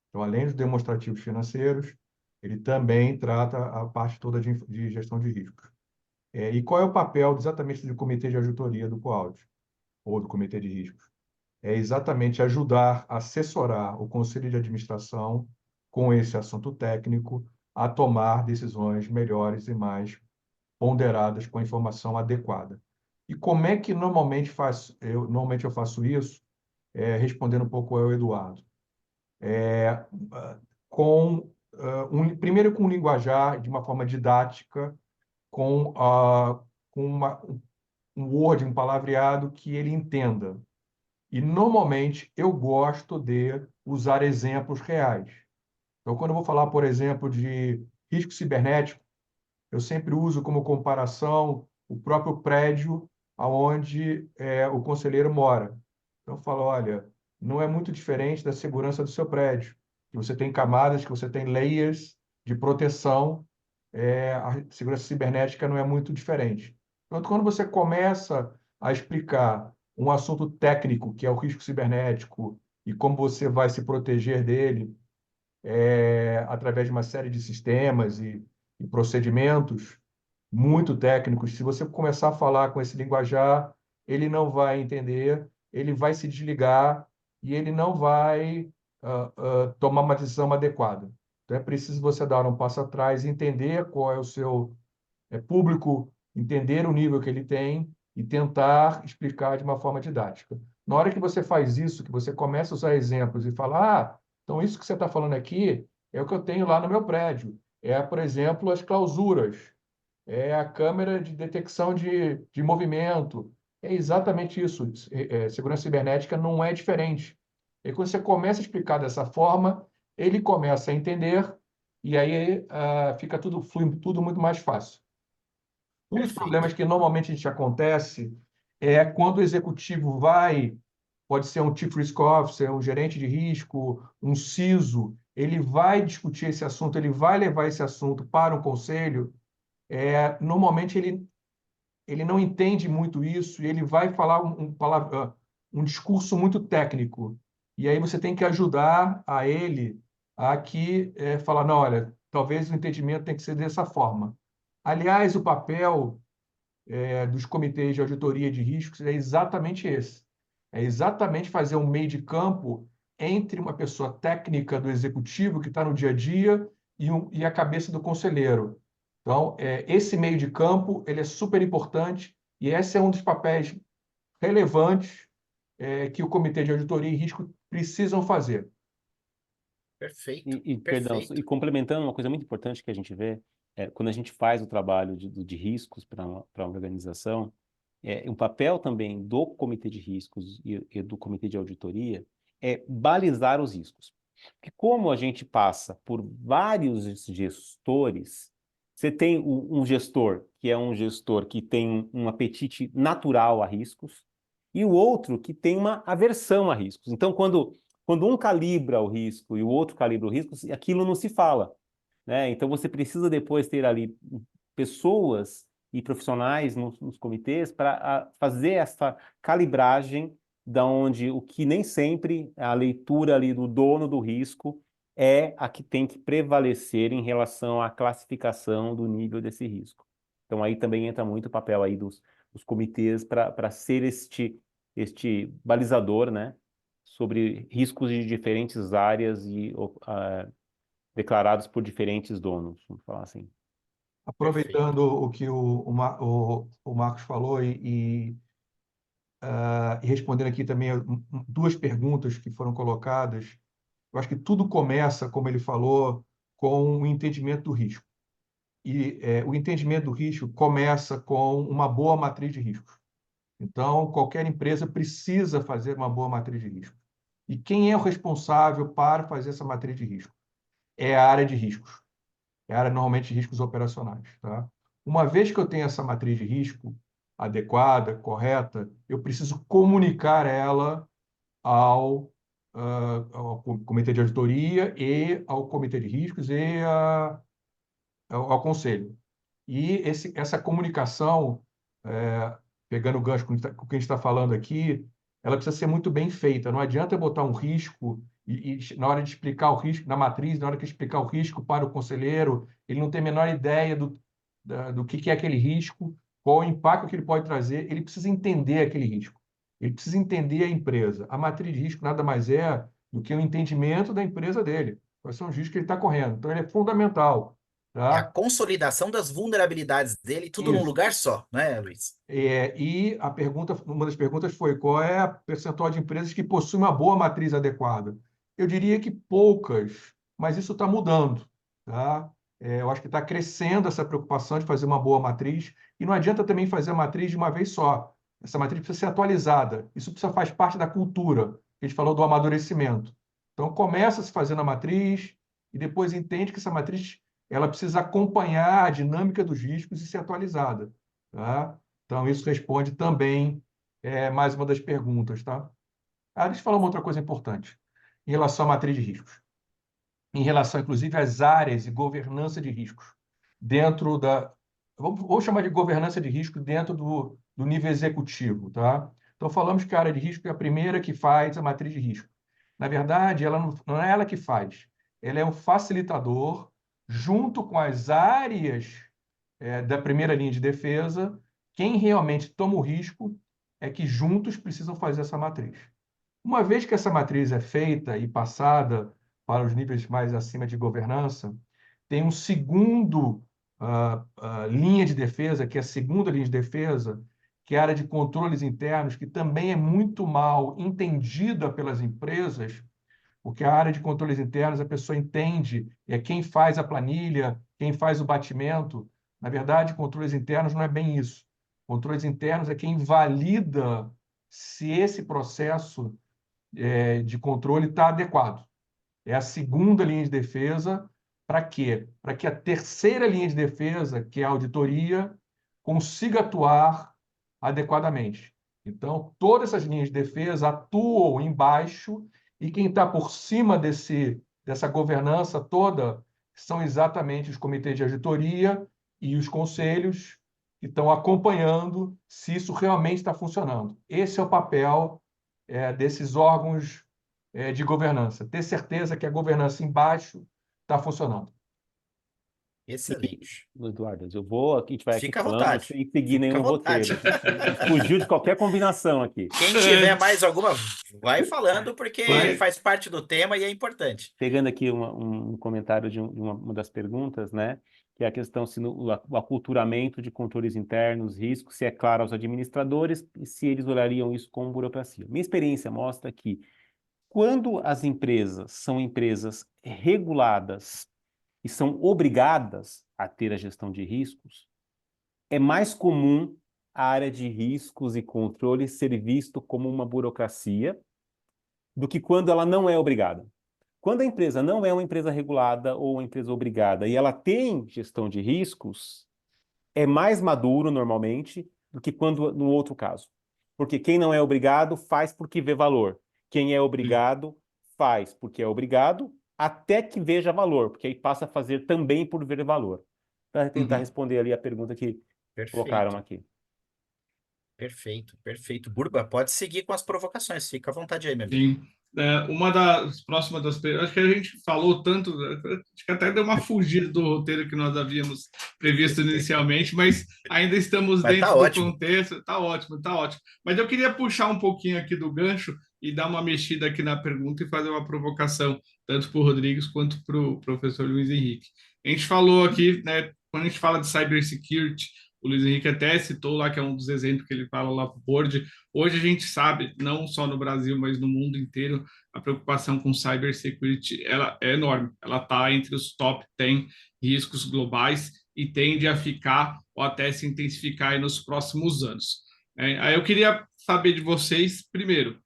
Então, além dos demonstrativos financeiros, ele também trata a parte toda de gestão de riscos. E qual é o papel exatamente do comitê de auditoria do COAUD, ou do comitê de riscos? É exatamente ajudar, assessorar o conselho de administração com esse assunto técnico a tomar decisões melhores e mais ponderadas com a informação adequada. E como é que normalmente eu faço isso? Respondendo um pouco ao Eduardo. Primeiro com um linguajar de uma forma didática, com um Word, um palavreado que ele entenda. E, normalmente, eu gosto de usar exemplos reais. Então, quando eu vou falar, por exemplo, de risco cibernético, eu sempre uso como comparação o próprio prédio aonde o conselheiro mora. Então, eu falo, olha, não é muito diferente da segurança do seu prédio, que você tem camadas, que você tem layers de proteção, a segurança cibernética não é muito diferente. Então, quando você começa a explicar um assunto técnico, que é o risco cibernético, e como você vai se proteger dele, através de uma série de sistemas e procedimentos muito técnicos, se você começar a falar com esse linguajar, ele não vai entender, ele vai se desligar e ele não vai tomar uma decisão adequada. Então, é preciso você dar um passo atrás, entender qual é o seu público, entender o nível que ele tem e tentar explicar de uma forma didática. Na hora que você faz isso, que você começa a usar exemplos e fala, então isso que você está falando aqui é o que eu tenho lá no meu prédio. Por exemplo, as clausuras, a câmera de detecção de movimento. É exatamente isso. Segurança cibernética não é diferente. E quando você começa a explicar dessa forma, ele começa a entender e aí fica flui tudo muito mais fácil. Um dos Perfeito. problemas que normalmente a gente acontece é quando o executivo pode ser um Chief Risk Officer, um gerente de risco, um CISO, ele vai discutir esse assunto, ele vai levar esse assunto para o conselho, normalmente ele não entende muito isso e ele vai falar um discurso muito técnico. E aí você tem que ajudar a ele falar, não, olha, talvez o entendimento tem que ser dessa forma. Aliás, o papel dos comitês de auditoria de riscos é exatamente esse. É exatamente fazer um meio de campo entre uma pessoa técnica do executivo que está no dia a dia e a cabeça do conselheiro. Então, esse meio de campo ele é super importante e esse é um dos papéis relevantes que o comitê de auditoria e risco precisam fazer. Perfeito, Perdão, perfeito. e complementando uma coisa muito importante que a gente vê, quando a gente faz o trabalho de riscos para uma organização, um papel também do comitê de riscos e do comitê de auditoria é balizar os riscos. Porque como a gente passa por vários gestores, você tem um gestor que é um gestor que tem um apetite natural a riscos e o outro que tem uma aversão a riscos. Então, quando um calibra o risco e o outro calibra o risco, aquilo não se fala, né? Então, você precisa depois ter ali pessoas e profissionais nos comitês para fazer essa calibragem da onde o que nem sempre a leitura ali do dono do risco é a que tem que prevalecer em relação à classificação do nível desse risco. Então aí também entra muito o papel aí dos comitês para ser este balizador, né, sobre riscos de diferentes áreas e declarados por diferentes donos, vamos falar assim. Perfeito. Aproveitando o que o Marcos falou e respondendo aqui também duas perguntas que foram colocadas, eu acho que tudo começa, como ele falou, com o entendimento do risco. E o entendimento do risco começa com uma boa matriz de riscos. Então, qualquer empresa precisa fazer uma boa matriz de risco. E quem é o responsável para fazer essa matriz de risco? É a área de riscos. É a área, normalmente, de riscos operacionais. Tá? Uma vez que eu tenho essa matriz de risco adequada, correta, eu preciso comunicar ela ao comitê de auditoria e ao comitê de riscos e ao conselho. E essa comunicação, pegando o gancho com o que a gente está falando aqui, ela precisa ser muito bem feita. Não adianta eu botar um risco e na hora de explicar o risco, na matriz, na hora que explicar o risco para o conselheiro, ele não tem a menor ideia do que é aquele risco, qual o impacto que ele pode trazer, ele precisa entender aquele risco. Ele precisa entender a empresa. A matriz de risco nada mais é do que o entendimento da empresa dele. Quais são os riscos que ele está correndo. Então, ele é fundamental. É a Tá? consolidação das vulnerabilidades dele, tudo num Isso. lugar só, né, Luiz? E uma das perguntas foi qual é a percentual de empresas que possuem uma boa matriz adequada? Eu diria que poucas, mas isso está mudando, tá? Eu acho que está crescendo essa preocupação de fazer uma boa matriz, e não adianta também fazer a matriz de uma vez só. Essa matriz precisa ser atualizada. Isso precisa faz parte da cultura, que a gente falou do amadurecimento. Então, começa se fazendo a matriz e depois entende que essa matriz ela precisa acompanhar a dinâmica dos riscos e ser atualizada, tá? Então, isso responde também mais uma das perguntas, tá? Deixa eu falar uma outra coisa importante em relação à matriz de riscos, em relação, inclusive, às áreas e governança de riscos dentro da... Vamos chamar de governança de risco dentro do nível executivo, tá? Então, falamos que a área de risco é a primeira que faz a matriz de risco. Na verdade, ela não é ela que faz, ela é um facilitador junto com as áreas da primeira linha de defesa. Quem realmente toma o risco é que juntos precisam fazer essa matriz. Uma vez que essa matriz é feita e passada para os níveis mais acima de governança, tem um segundo linha de defesa, que é a segunda linha de defesa, que é a área de controles internos, que também é muito mal entendida pelas empresas, porque a área de controles internos a pessoa entende, é quem faz a planilha, quem faz o batimento. Na verdade, controles internos não é bem isso. Controles internos é quem valida se esse processo de controle está adequado. É a segunda linha de defesa. Para quê? Para que a terceira linha de defesa, que é a auditoria, consiga atuar adequadamente. Então, todas essas linhas de defesa atuam embaixo e quem está por cima dessa governança toda são exatamente os comitês de auditoria e os conselhos que estão acompanhando se isso realmente está funcionando. Esse é o papel desses órgãos de governança. Ter certeza que a governança embaixo está funcionando. Excelente. Eduardo, eu vou aqui, a gente vai aqui Fica à falando vontade. sem seguir Fica à nenhum vontade. roteiro. A gente fugiu de qualquer combinação aqui. Quem tiver mais alguma, vai falando, porque Vai. faz parte do tema e é importante. Pegando aqui um comentário de uma das perguntas, né? Que é a questão se o aculturamento de controles internos, riscos, se é claro aos administradores e se eles olhariam isso como burocracia. Minha experiência mostra que quando as empresas são empresas reguladas e são obrigadas a ter a gestão de riscos, é mais comum a área de riscos e controle ser visto como uma burocracia do que quando ela não é obrigada. Quando a empresa não é uma empresa regulada ou uma empresa obrigada e ela tem gestão de riscos, é mais maduro normalmente do que quando no outro caso. Porque quem não é obrigado faz porque vê valor. Quem é obrigado faz porque é obrigado até que veja valor, porque aí passa a fazer também por ver valor. Para tentar responder ali a pergunta que colocaram Perfeito, aqui. perfeito, perfeito. Burba, pode seguir com as provocações. Fica à vontade aí, meu amigo. Sim. Uma das próximas das perguntas, acho que a gente falou tanto, acho que até deu uma fugida do roteiro que nós havíamos previsto inicialmente, mas ainda estamos Mas dentro tá do ótimo. contexto, tá ótimo, tá ótimo. Mas eu queria puxar um pouquinho aqui do gancho e dar uma mexida aqui na pergunta e fazer uma provocação, tanto para o Rodrigues quanto para o professor Luiz Henrique. A gente falou aqui, né, quando a gente fala de cybersecurity, o Luiz Henrique até citou lá, que é um dos exemplos que ele fala lá para o board. Hoje a gente sabe, não só no Brasil, mas no mundo inteiro, a preocupação com cybersecurity ela é enorme. Ela está entre os top 10 riscos globais e tende a ficar ou até se intensificar aí nos próximos anos. Aí eu queria saber de vocês, primeiro,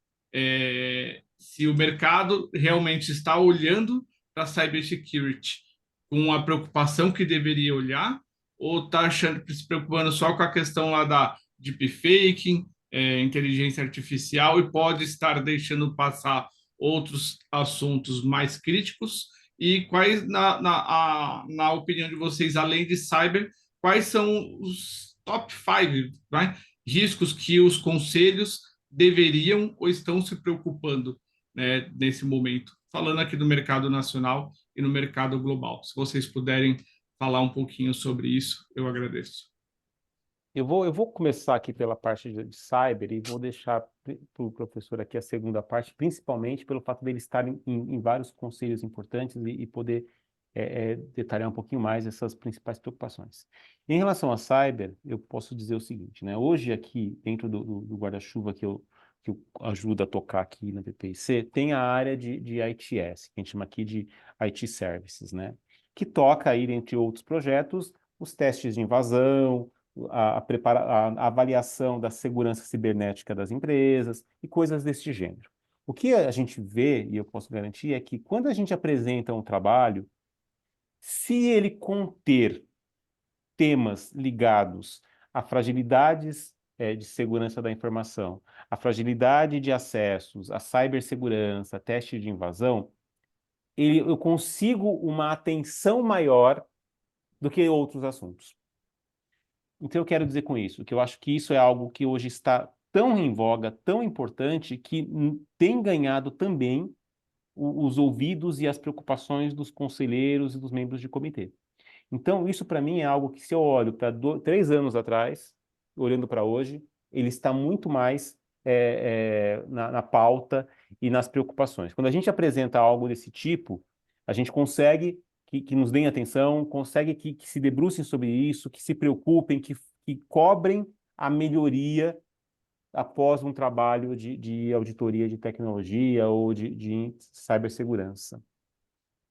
se o mercado realmente está olhando para a cybersecurity com a preocupação que deveria olhar, ou está achando, se preocupando só com a questão lá da deepfake, inteligência artificial, e pode estar deixando passar outros assuntos mais críticos? E quais, na opinião de vocês, além de cyber, quais são os top 5, né, riscos que os conselhos deveriam ou estão se preocupando, né, nesse momento? Falando aqui do mercado nacional e no mercado global. Se vocês puderem falar um pouquinho sobre isso, eu agradeço. Eu vou começar aqui pela parte de cyber e vou deixar para o professor aqui a segunda parte, principalmente pelo fato dele estar em vários conselhos importantes e poder detalhar um pouquinho mais essas principais preocupações. Em relação a cyber, eu posso dizer o seguinte, né? Hoje aqui, dentro do guarda-chuva que eu ajudo a tocar aqui na PPIC, tem a área de ITS, que a gente chama aqui de IT Services, né? Que toca aí, entre outros projetos, os testes de invasão, a avaliação da segurança cibernética das empresas e coisas desse gênero. O que a gente vê, e eu posso garantir, é que quando a gente apresenta um trabalho, se ele conter temas ligados a fragilidades de segurança da informação, a fragilidade de acessos, a cibersegurança, teste de invasão, eu consigo uma atenção maior do que outros assuntos. Então, eu quero dizer com isso que eu acho que isso é algo que hoje está tão em voga, tão importante, que tem ganhado também os ouvidos e as preocupações dos conselheiros e dos membros de comitê. Então, isso para mim é algo que, se eu olho para 3 anos atrás, olhando para hoje, ele está muito mais na pauta e nas preocupações. Quando a gente apresenta algo desse tipo, a gente consegue que nos deem atenção, consegue que se debrucem sobre isso, que se preocupem, que cobrem a melhoria após um trabalho de auditoria de tecnologia ou de cibersegurança.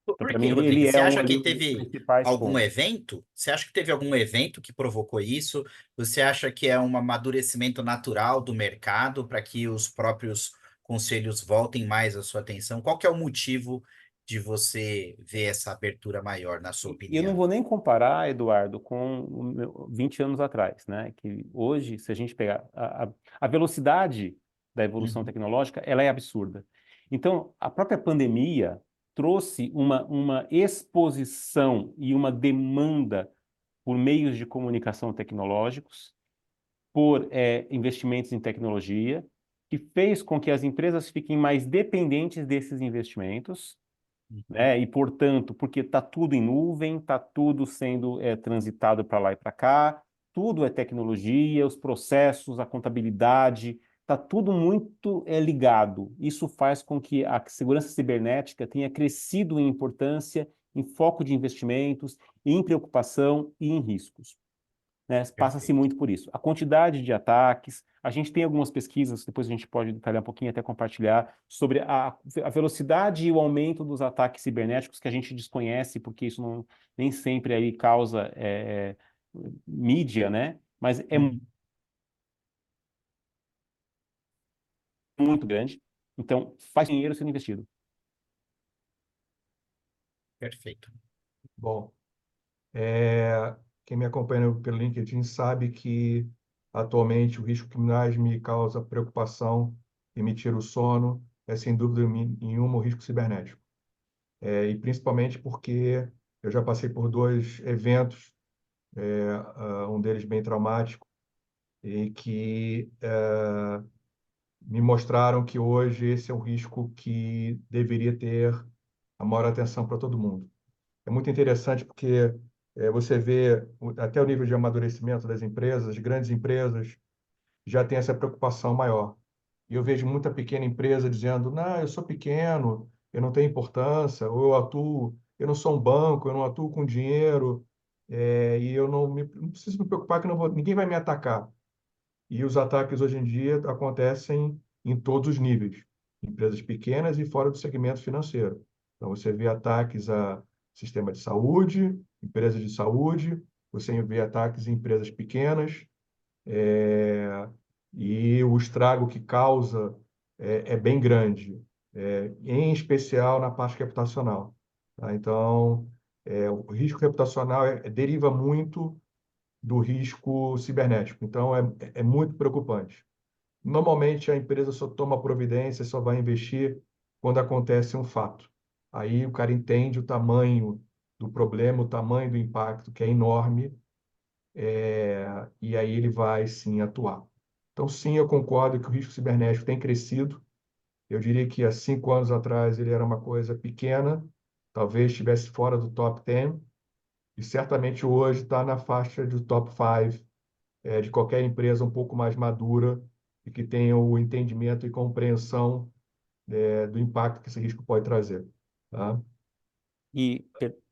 Então, Por para quê, mim, Rodrigo? ele Você é um acha que ali, um dos teve principais algum pontos. evento? Você acha que teve algum evento que provocou isso? Você acha que é um amadurecimento natural do mercado para que os próprios conselhos voltem mais a sua atenção? Qual que é o motivo de você ver essa abertura maior, na sua E eu não opinião? vou nem comparar, Eduardo, com 20 anos atrás, né? Que hoje, se a gente pegar a velocidade da evolução Uhum. tecnológica, ela é absurda. Então, a própria pandemia trouxe uma exposição e uma demanda por meios de comunicação tecnológicos, por investimentos em tecnologia, que fez com que as empresas fiquem mais dependentes desses investimentos, Uhum. né? E, portanto, porque está tudo em nuvem, está tudo sendo transitado para lá e para cá, tudo é tecnologia, os processos, a contabilidade, está tudo muito ligado. Isso faz com que a segurança cibernética tenha crescido em importância, em foco de investimentos, em preocupação e em riscos, né? Passa-se Perfeito. muito por isso. A quantidade de ataques, a gente tem algumas pesquisas, depois a gente pode detalhar um pouquinho, até compartilhar, sobre a velocidade e o aumento dos ataques cibernéticos que a gente desconhece, porque isso nem sempre aí causa mídia, né? Mas é Uhum. muito grande, então faz dinheiro sendo investido. Perfeito. Bom, quem me acompanha pelo LinkedIn sabe que atualmente o risco que mais me causa preocupação e me tira o sono é, sem dúvida nenhuma, o risco cibernético. E principalmente porque eu já passei por dois eventos, um deles bem traumático, e que me mostraram que hoje esse é um risco que deveria ter a maior atenção para todo mundo. É muito interessante porque você vê até o nível de amadurecimento das empresas, as grandes empresas já têm essa preocupação maior. E eu vejo muita pequena empresa dizendo, não, eu sou pequeno, eu não tenho importância, ou eu não sou um banco, eu não atuo com dinheiro, e eu não preciso me preocupar que ninguém vai me atacar. E os ataques hoje em dia acontecem em todos os níveis, empresas pequenas e fora do segmento financeiro. Então, você vê ataques a sistema de saúde, empresas de saúde, você vê ataques em empresas pequenas, e o estrago que causa é bem grande, em especial na parte reputacional. Tá? Então, o risco reputacional deriva muito do risco cibernético. Então, é muito preocupante. Normalmente, a empresa só toma providência, só vai investir quando acontece um fato. Aí o cara entende o tamanho do problema, o tamanho do impacto, que é enorme, e aí ele vai sim atuar. Então, sim, eu concordo que o risco cibernético tem crescido. Eu diria que há 5 anos atrás ele era uma coisa pequena, talvez estivesse fora do top 10, e certamente hoje está na faixa do top 5, de qualquer empresa um pouco mais madura e que tenha o entendimento e compreensão, do impacto que esse risco pode trazer. Tá?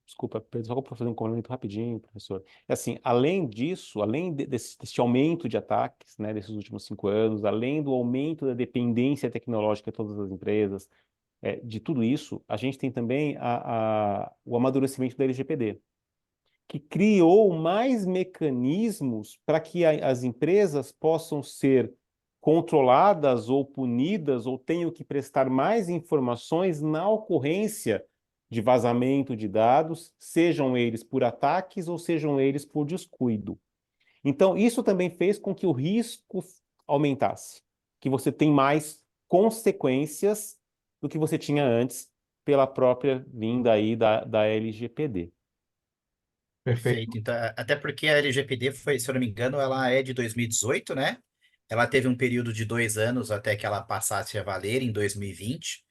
Desculpa, Pedro, só para fazer um complemento rapidinho, professor. É assim, além disso, além desse aumento de ataques, né, desses últimos 5 anos, além do aumento da dependência tecnológica de todas as empresas, de tudo isso, a gente tem também o amadurecimento da LGPD, que criou mais mecanismos para que as empresas possam ser controladas ou punidas ou tenham que prestar mais informações na ocorrência de vazamento de dados, sejam eles por ataques ou sejam eles por descuido. Então, isso também fez com que o risco aumentasse, que você tem mais consequências do que você tinha antes pela própria vinda aí da LGPD. Perfeito. Perfeito. Então, até porque a LGPD foi, se eu não me engano, ela é de 2018, né? Ela teve um período de 2 anos até que ela passasse a valer em 2020.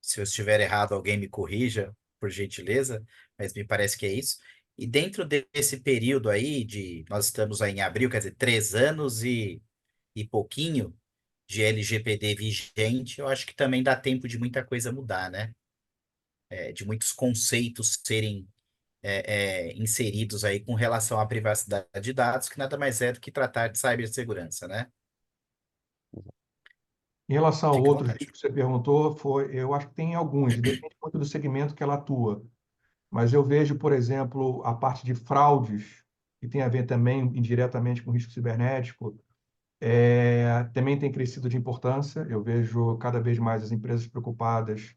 Se eu estiver errado, alguém me corrija, por gentileza, mas me parece que é isso. E dentro desse período aí, nós estamos aí em abril, quer dizer, 3 anos e pouquinho de LGPD vigente, eu acho que também dá tempo de muita coisa mudar, né? De muitos conceitos serem inseridos aí com relação à privacidade de dados, que nada mais é do que tratar de cibersegurança, né? Em relação ao Fique à outro vontade. risco que você perguntou, eu acho que tem alguns, e depende muito do segmento que ela atua. Mas eu vejo, por exemplo, a parte de fraudes, que tem a ver também indiretamente com risco cibernético, também tem crescido de importância. Eu vejo cada vez mais as empresas preocupadas,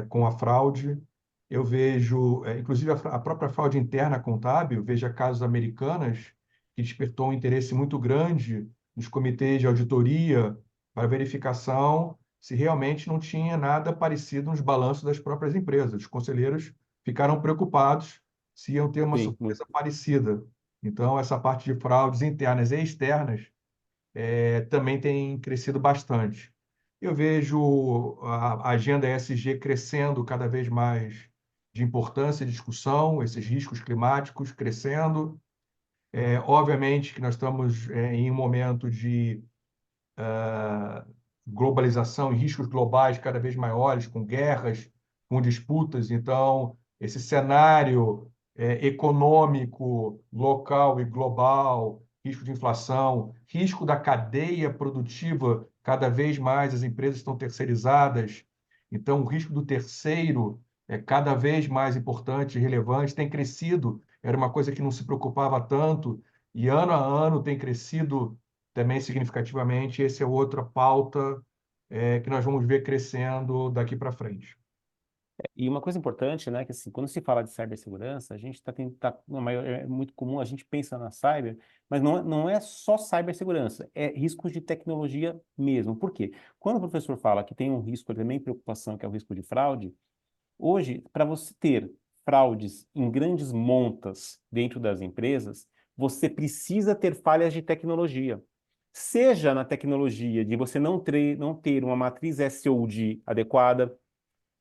com a fraude. Eu vejo, inclusive, a própria fraude interna contábil, veja casos americanas, que despertou um interesse muito grande nos comitês de auditoria para verificação se realmente não tinha nada parecido nos balanços das próprias empresas. Os conselheiros ficaram preocupados se iam ter uma Sim, surpresa parecida. Então, essa parte de fraudes internas e externas também tem crescido bastante. Eu vejo a agenda ESG crescendo cada vez mais de importância e discussão, esses riscos climáticos crescendo. Obviamente que nós estamos em um momento de globalização e riscos globais cada vez maiores, com guerras, com disputas. Então, esse cenário econômico local e global, risco de inflação, risco da cadeia produtiva, cada vez mais as empresas estão terceirizadas. Então, o risco do terceiro é cada vez mais importante e relevante, tem crescido, era uma coisa que não se preocupava tanto, e ano a ano tem crescido também significativamente. Essa é outra pauta que nós vamos ver crescendo daqui para frente. E uma coisa importante, né, que assim, quando se fala de cibersegurança, a gente é muito comum, a gente pensa na cyber, mas não é só cibersegurança, é riscos de tecnologia mesmo. Por quê? Quando o professor fala que tem um risco também, preocupação, que é o risco de fraude, hoje, para você ter fraudes em grandes montas dentro das empresas, você precisa ter falhas de tecnologia. Seja na tecnologia de você não ter uma matriz SOD adequada,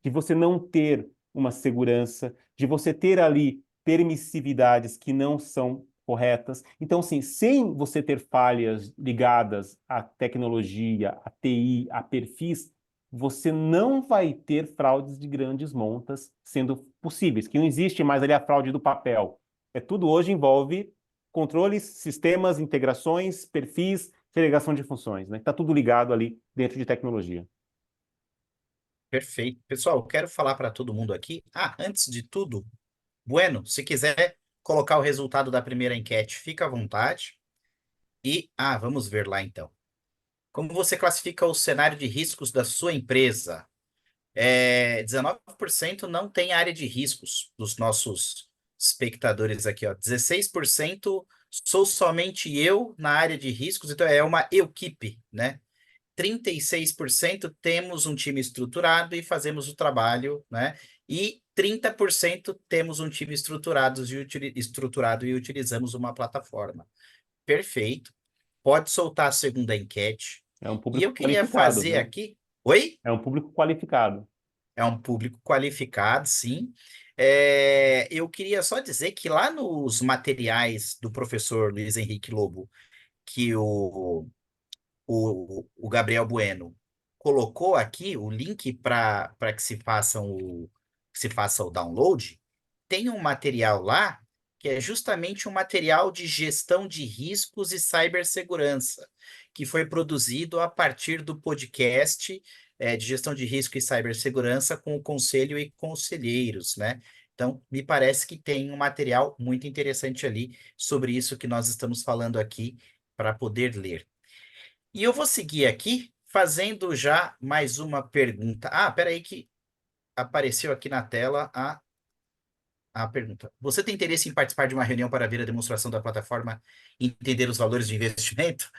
de você não ter uma segurança, de você ter ali permissividades que não são corretas. Então, assim, sem você ter falhas ligadas à tecnologia, à TI, a perfis, você não vai ter fraudes de grandes montas sendo possíveis, que não existe mais ali a fraude do papel. Tudo hoje envolve controles, sistemas, integrações, perfis, segregação de funções, né? Está tudo ligado ali dentro de tecnologia. Perfeito. Pessoal, eu quero falar para todo mundo aqui. Ah, antes de tudo, Bueno, se quiser colocar o resultado da primeira enquete, fica à vontade. E, vamos ver lá então. Como você classifica o cenário de riscos da sua empresa? 19% não tem área de riscos dos nossos espectadores aqui, ó. 16% sou somente eu na área de riscos, então é uma equipe, né? 36% temos um time estruturado e fazemos o trabalho, né? E 30% temos um time estruturado e utilizamos uma plataforma. Perfeito. Pode soltar a segunda enquete. É um E público eu queria qualificado, fazer viu? aqui. Oi? É um público qualificado. É um público qualificado, sim. Eu queria só dizer que lá nos materiais do professor Luiz Henrique Lobo, que o Gabriel Bueno colocou aqui o link para que se faça o download, tem um material lá que é justamente um material de gestão de riscos e cibersegurança, que foi produzido a partir do podcast de gestão de risco e cibersegurança com o conselho e conselheiros, né? Então, me parece que tem um material muito interessante ali sobre isso que nós estamos falando aqui para poder ler. E eu vou seguir aqui fazendo já mais uma pergunta. Peraí que apareceu aqui na tela a pergunta. Você tem interesse em participar de uma reunião para ver a demonstração da plataforma e entender os valores de investimento?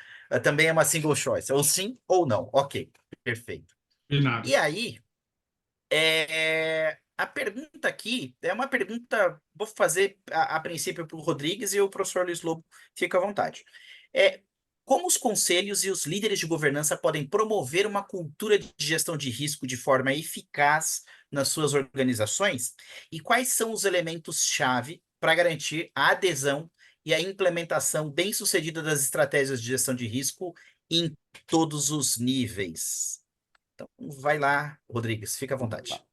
Também é uma single choice, ou sim ou não. Ok, perfeito. Binário. E aí, a pergunta aqui é uma pergunta, vou fazer a princípio para o Rodrigues e o professor Luiz Lobo, fica à vontade. É, como os conselhos e os líderes de governança podem promover uma cultura de gestão de risco de forma eficaz nas suas organizações? E quais são os elementos-chave para garantir a adesão e a implementação bem-sucedida das estratégias de gestão de risco em todos os níveis? Então, vai lá, Rodrigues, fica à Tá. vontade.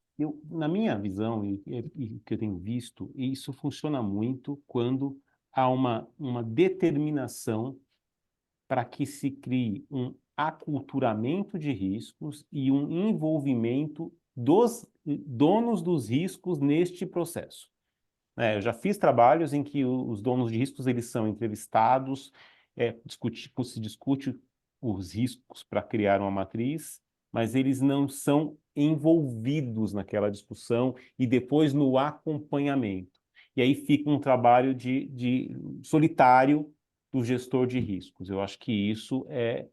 Na minha visão, e que eu tenho visto, isso funciona muito quando há uma determinação para que se crie um aculturamento de riscos e um envolvimento dos donos dos riscos neste processo. Eu já fiz trabalhos em que os donos de riscos eles são entrevistados, se discute os riscos para criar uma matriz, mas eles não são envolvidos naquela discussão e depois no acompanhamento. E aí fica um trabalho de solitário do gestor de riscos. Eu acho que isso é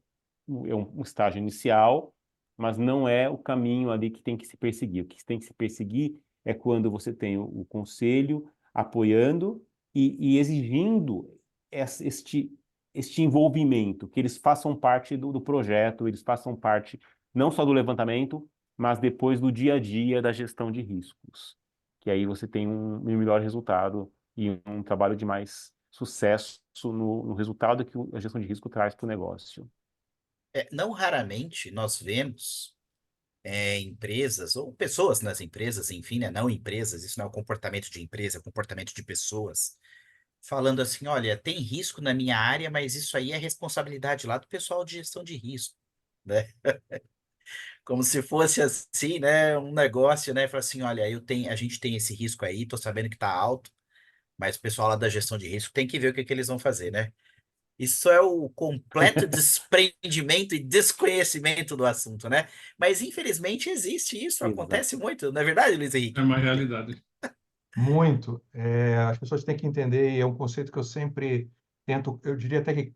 um estágio inicial, mas não é o caminho ali que tem que se perseguir. O que tem que se perseguir é quando você tem o conselho apoiando e exigindo este envolvimento, que eles façam parte do projeto, eles façam parte não só do levantamento, mas depois do dia a dia da gestão de riscos. Que aí você tem um melhor resultado e um trabalho de mais sucesso no resultado que a gestão de risco traz para o negócio. Não raramente nós vemos empresas ou pessoas nas empresas, enfim, né, não empresas, isso não é o comportamento de empresa, é o comportamento de pessoas, falando assim, olha, tem risco na minha área, mas isso aí é responsabilidade lá do pessoal de gestão de risco, né? Como se fosse assim, né, um negócio, né, fala assim, olha, a gente tem esse risco aí, tô sabendo que tá alto, mas o pessoal lá da gestão de risco tem que ver o que que eles vão fazer, né? Isso é o completo desprendimento e desconhecimento do assunto, né? Mas infelizmente existe isso, Exato. acontece muito, não é verdade, Luiz É Henrique? uma realidade. Muito. As pessoas têm que entender, e é um conceito que eu sempre tento, eu diria até que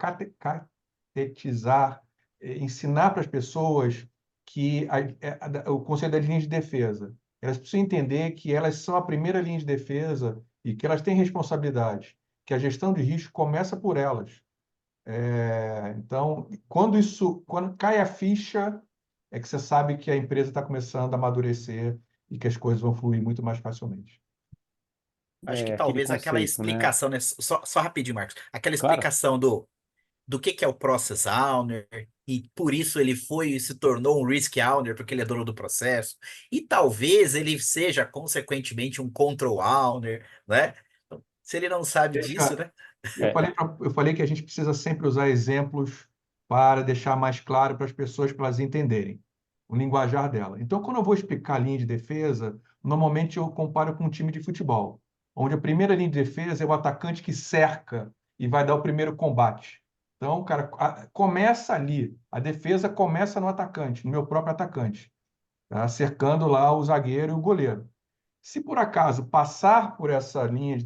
catetizar, ensinar para as pessoas que o conceito das linhas de defesa. Elas precisam entender que elas são a primeira linha de defesa e que elas têm responsabilidade, que a gestão de risco começa por elas. Então, quando cai a ficha, é que você sabe que a empresa está começando a amadurecer e que as coisas vão fluir muito mais facilmente. Acho que Aquele talvez aquela conceito, né? explicação, né? Só rapidinho, Marcos. Aquela Claro. explicação do que é o Process Owner, e por isso ele foi e se tornou um Risk Owner, porque ele é dono do processo, e talvez ele seja, consequentemente, um Control Owner, né? Então, se ele não sabe disso, Deixa, né? É, eu falei que a gente precisa sempre usar exemplos para deixar mais claro para as pessoas, para elas entenderem o linguajar dela. Então, quando eu vou explicar a linha de defesa, normalmente eu comparo com um time de futebol. onde a primeira linha de defesa é o atacante que cerca e vai dar o primeiro combate. Então, cara, começa ali. A defesa começa no atacante, no meu próprio atacante, tá? Cercando lá o zagueiro e o goleiro. Se por acaso passar por essa linha,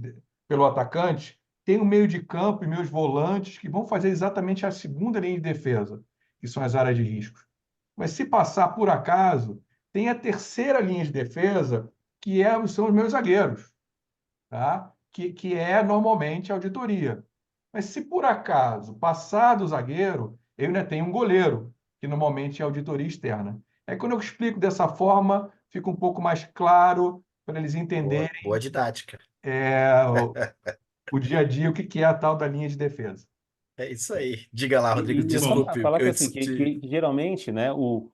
pelo atacante, tem o meio de campo e meus volantes que vão fazer exatamente a segunda linha de defesa, que são as áreas de risco. Mas se passar por acaso, tem a terceira linha de defesa, são os meus zagueiros, tá? Que é normalmente a auditoria. Mas se por acaso passar do zagueiro, eu ainda tenho um goleiro, que normalmente é a auditoria externa. Aí quando eu explico dessa forma, fica um pouco mais claro para eles Boa, entenderem boa didática. o dia a dia, o que é a tal da linha de defesa. É isso aí. Diga lá, Rodrigo, E Bom, desculpe, falar que eu assim, te... que geralmente, né, o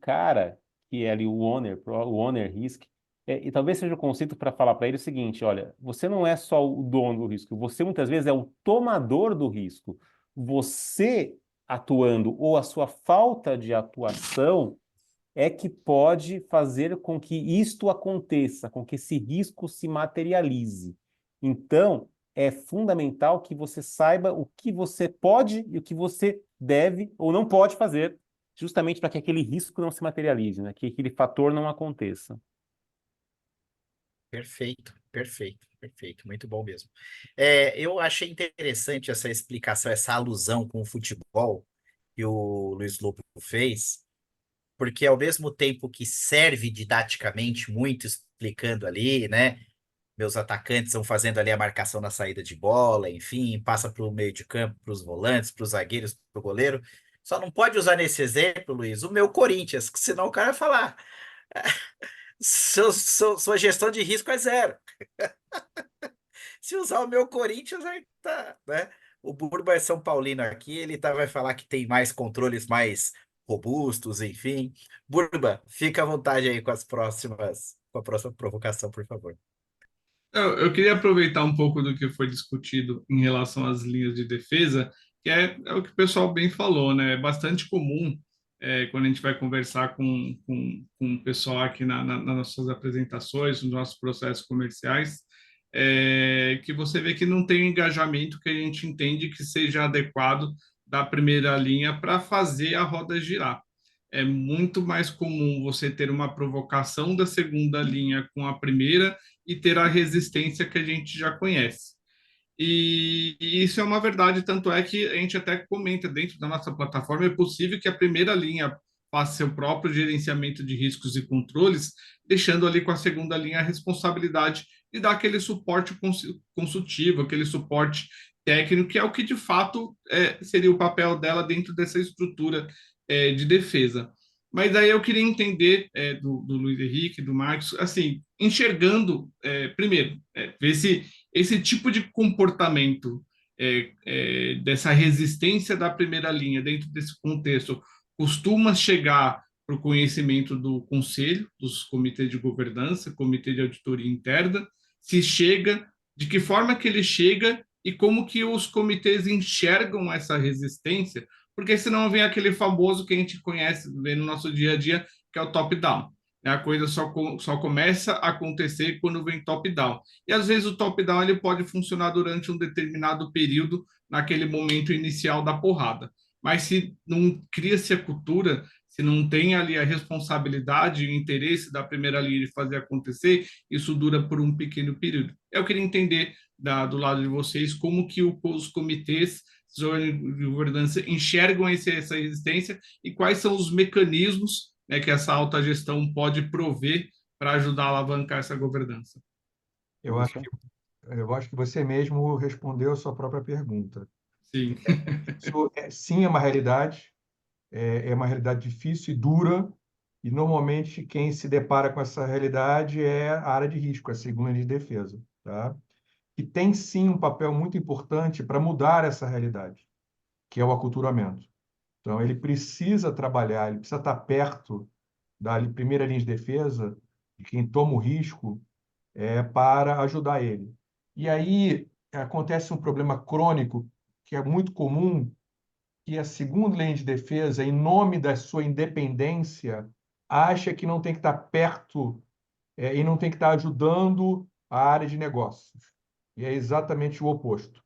cara que é ali o owner risk, e talvez seja o conceito para falar para ele o seguinte: olha, você não é só o dono do risco, você muitas vezes é o tomador do risco. Você atuando ou a sua falta de atuação é que pode fazer com que isto aconteça, com que esse risco se materialize. Então, é fundamental que você saiba o que você pode e o que você deve ou não pode fazer, justamente para que aquele risco não se materialize, né? Que aquele fator não aconteça. Perfeito, perfeito, perfeito, muito bom mesmo. Eu achei interessante essa explicação, essa alusão com o futebol que o Luiz Lobo fez, porque ao mesmo tempo que serve didaticamente muito, explicando ali, né? Meus atacantes vão fazendo ali a marcação na saída de bola, enfim, passa para o meio de campo, para os volantes, para os zagueiros, para o goleiro. Só não pode usar nesse exemplo, Luiz, o meu Corinthians, que senão o cara vai falar. Sua gestão de risco é zero. Se usar o meu Corinthians, aí tá, né? O Burba é São Paulino aqui, vai falar que tem mais controles mais robustos, enfim. Burba, fica à vontade aí com a próxima provocação, por favor. eu queria aproveitar um pouco do que foi discutido em relação às linhas de defesa, que é o que o pessoal bem falou, né? É bastante comum quando a gente vai conversar com o pessoal aqui nas nossas apresentações, nos nossos processos comerciais, que você vê que não tem engajamento que a gente entende que seja adequado da primeira linha para fazer a roda girar. É muito mais comum você ter uma provocação da segunda linha com a primeira e ter a resistência que a gente já conhece. E isso é uma verdade, tanto é que a gente até comenta dentro da nossa plataforma, é possível que a primeira linha faça seu próprio gerenciamento de riscos e controles, deixando ali com a segunda linha a responsabilidade de dar aquele suporte consultivo, aquele suporte técnico, que é o que de fato seria o papel dela dentro dessa estrutura de defesa. Mas aí eu queria entender do Luiz Henrique, do Marcos, assim, enxergando, primeiro, ver se esse tipo de comportamento, dessa resistência da primeira linha dentro desse contexto, costuma chegar para o conhecimento do conselho, dos comitês de governança, comitê de auditoria interna, se chega, de que forma que ele chega e como que os comitês enxergam essa resistência, porque senão vem aquele famoso que a gente conhece, vê no nosso dia a dia, que é o top-down. A coisa só começa a acontecer quando vem top-down. E às vezes o top-down ele pode funcionar durante um determinado período, naquele momento inicial da porrada. Mas se não cria-se a cultura, se não tem ali a responsabilidade e o interesse da primeira linha de fazer acontecer, isso dura por um pequeno período. Eu queria entender do lado de vocês como que os comitês de governança enxergam essa resistência e quais são os mecanismos, né, que essa alta gestão pode prover para ajudar a alavancar essa governança. Eu acho que, eu acho que você mesmo respondeu a sua própria pergunta. Sim. Isso sim, é uma realidade, é uma realidade difícil e dura, e normalmente quem se depara com essa realidade é a área de risco, a segunda linha de defesa, tá? E tem sim um papel muito importante para mudar essa realidade, que é o aculturamento. Então, ele precisa trabalhar, ele precisa estar perto da primeira linha de defesa, de quem toma o risco, para ajudar ele. E aí acontece um problema crônico, que é muito comum, que a segunda linha de defesa, em nome da sua independência, acha que não tem que estar perto, e não tem que estar ajudando a área de negócios. E é exatamente o oposto.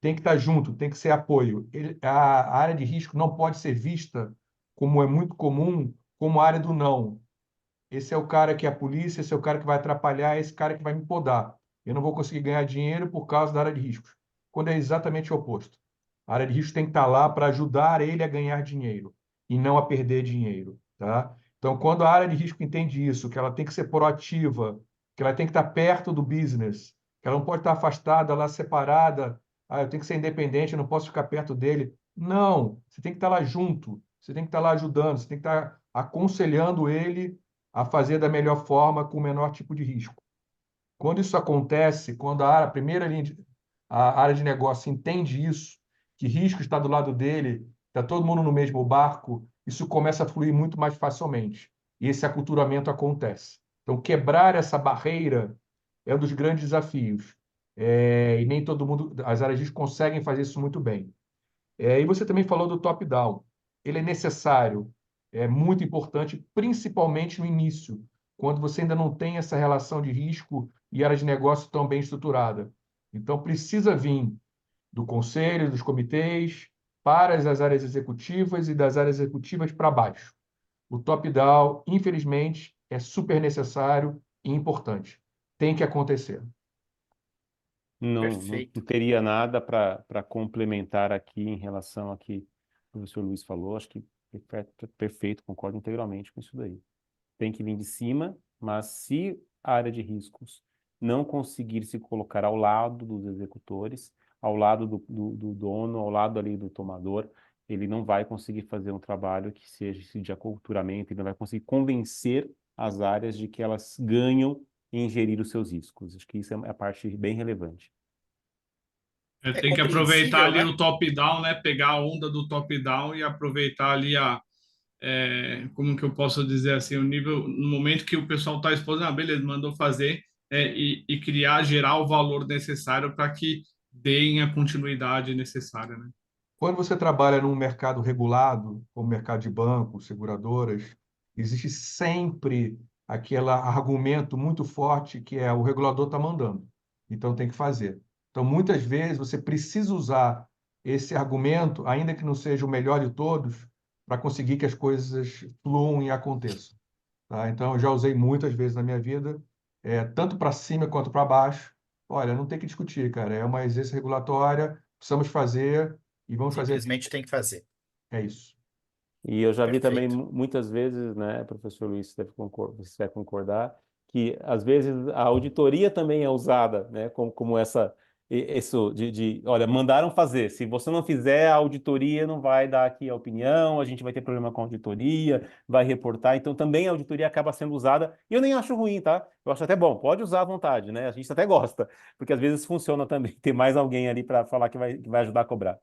Tem que estar junto, tem que ser apoio. A área de risco não pode ser vista, como é muito comum, como a área do não. Esse é o cara que é a polícia, esse é o cara que vai atrapalhar, esse cara que vai me podar. Eu não vou conseguir ganhar dinheiro por causa da área de riscos. Quando é exatamente o oposto. A área de risco tem que estar lá para ajudar ele a ganhar dinheiro e não a perder dinheiro, tá? Então, quando a área de risco entende isso, que ela tem que ser proativa, que ela tem que estar perto do business, que ela não pode estar afastada, lá separada, eu tenho que ser independente, eu não posso ficar perto dele. Não, você tem que estar lá junto, você tem que estar lá ajudando, você tem que estar aconselhando ele a fazer da melhor forma, com o menor tipo de risco. Quando isso acontece, quando a primeira linha, a área de negócio entende isso, que risco está do lado dele, está todo mundo no mesmo barco, isso começa a fluir muito mais facilmente. E esse aculturamento acontece. Então, quebrar essa barreira é um dos grandes desafios. E nem todo mundo, as áreas de risco conseguem fazer isso muito bem. E você também falou do top-down. Ele é necessário, é muito importante, principalmente no início, quando você ainda não tem essa relação de risco e área de negócio tão bem estruturada. Então, precisa vir do conselho, dos comitês, para as áreas executivas e das áreas executivas para baixo. O top-down, infelizmente, é super necessário e importante. Tem que acontecer. Não Perfeito. teria nada para complementar aqui em relação ao que o professor Luiz falou. Acho que perfeito, concordo integralmente com isso daí. Tem que vir de cima, mas se a área de riscos não conseguir se colocar ao lado dos executores, ao lado do dono, ao lado ali do tomador, ele não vai conseguir fazer um trabalho que seja de aculturamento, ele não vai conseguir convencer as áreas de que elas ganham em gerir os seus riscos. Acho que isso é a parte bem relevante. É Tem que aproveitar compreensível, ali né? o top-down, né? Pegar a onda do top-down e aproveitar ali como que eu posso dizer assim, o nível, no momento que o pessoal está exposto, beleza, mandou fazer, e criar, gerar o valor necessário para que deem a continuidade necessária, né? Quando você trabalha num mercado regulado, como o mercado de bancos, seguradoras, existe sempre aquele argumento muito forte que é o regulador está mandando, então tem que fazer. Então, muitas vezes, você precisa usar esse argumento, ainda que não seja o melhor de todos, para conseguir que as coisas fluam e aconteçam. Tá? Então, eu já usei muitas vezes na minha vida, tanto para cima quanto para baixo. Olha, não tem que discutir, cara. É uma exigência regulatória, precisamos fazer e vamos fazer. Simplesmente tem que fazer. É isso. E eu já vi também Perfeito. muitas vezes, né, professor Luiz, você vai concordar, que às vezes a auditoria também é usada, né, como isso olha, mandaram fazer. Se você não fizer, a auditoria não vai dar aqui a opinião, a gente vai ter problema com a auditoria, vai reportar. Então também a auditoria acaba sendo usada. E eu nem acho ruim, tá? Eu acho até bom. Pode usar à vontade, né? A gente até gosta, porque às vezes funciona também. Ter mais alguém ali para falar que vai ajudar a cobrar.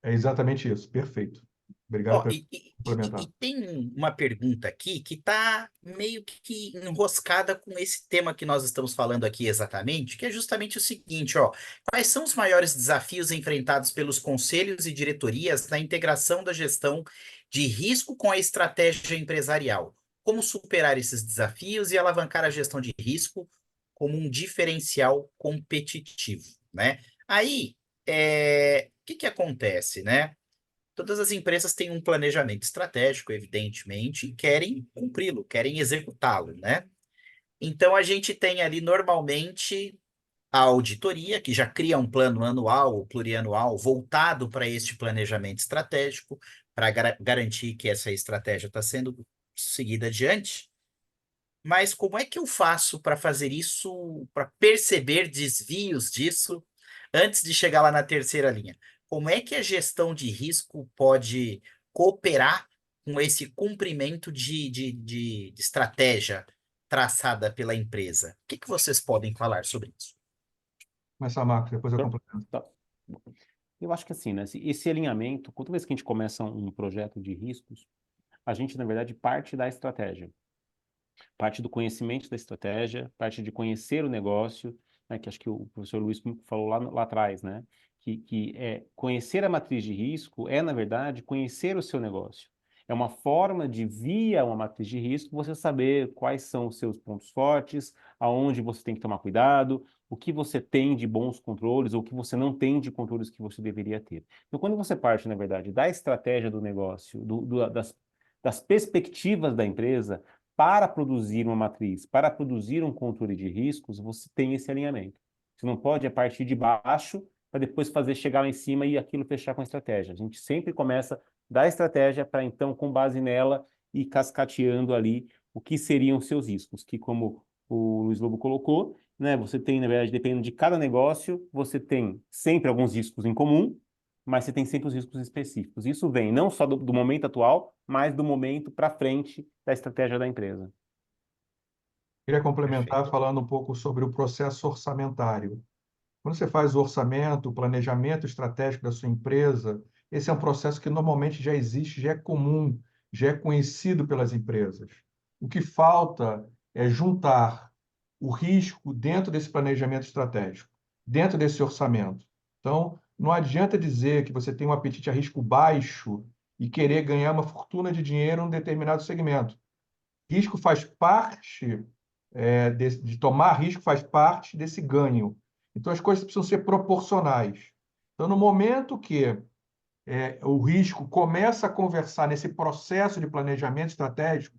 É exatamente isso. Perfeito. Obrigado Ó, por e complementar. tem uma pergunta aqui que está meio que enroscada com esse tema que nós estamos falando aqui exatamente, que é justamente o seguinte, ó. Quais são os maiores desafios enfrentados pelos conselhos e diretorias na integração da gestão de risco com a estratégia empresarial? Como superar esses desafios e alavancar a gestão de risco como um diferencial competitivo, né? Aí, o que que acontece, né? Todas as empresas têm um planejamento estratégico, evidentemente, e querem cumpri-lo, querem executá-lo, né? Então a gente tem ali normalmente a auditoria, que já cria um plano anual ou plurianual voltado para este planejamento estratégico, para garantir que essa estratégia está sendo seguida adiante. Mas como é que eu faço para fazer isso, para perceber desvios disso antes de chegar lá na terceira linha? Como é que a gestão de risco pode cooperar com esse cumprimento de estratégia traçada pela empresa? O que que vocês podem falar sobre isso? Começa, Marcos, depois eu Então, complemento. tá. Eu acho que assim, né? Esse alinhamento, toda vez que a gente começa um projeto de riscos, a gente, na verdade, parte da estratégia, parte do conhecimento da estratégia, parte de conhecer o negócio, né? Que acho que o professor Luiz falou lá atrás, né? Que conhecer a matriz de risco é, na verdade, conhecer o seu negócio. É uma forma de, via uma matriz de risco, você saber quais são os seus pontos fortes, aonde você tem que tomar cuidado, o que você tem de bons controles ou o que você não tem de controles que você deveria ter. Então, quando você parte, na verdade, da estratégia do negócio, das perspectivas da empresa para produzir uma matriz, para produzir um controle de riscos, você tem esse alinhamento. Você não pode partir de baixo para depois fazer chegar lá em cima e aquilo fechar com a estratégia. A gente sempre começa da estratégia para então, com base nela, ir cascateando ali o que seriam os seus riscos, que como o Luiz Lobo colocou, né, você tem, na verdade, dependendo de cada negócio, você tem sempre alguns riscos em comum, mas você tem sempre os riscos específicos. Isso vem não só do momento atual, mas do momento para frente da estratégia da empresa. Queria complementar Perfeito. falando um pouco sobre o processo orçamentário. Quando você faz o orçamento, o planejamento estratégico da sua empresa, esse é um processo que normalmente já existe, já é comum, já é conhecido pelas empresas. O que falta é juntar o risco dentro desse planejamento estratégico, dentro desse orçamento. Então, não adianta dizer que você tem um apetite a risco baixo e querer ganhar uma fortuna de dinheiro em um determinado segmento. Risco faz parte, de tomar risco faz parte desse ganho. Então, as coisas precisam ser proporcionais. Então, no momento que o risco começa a conversar nesse processo de planejamento estratégico,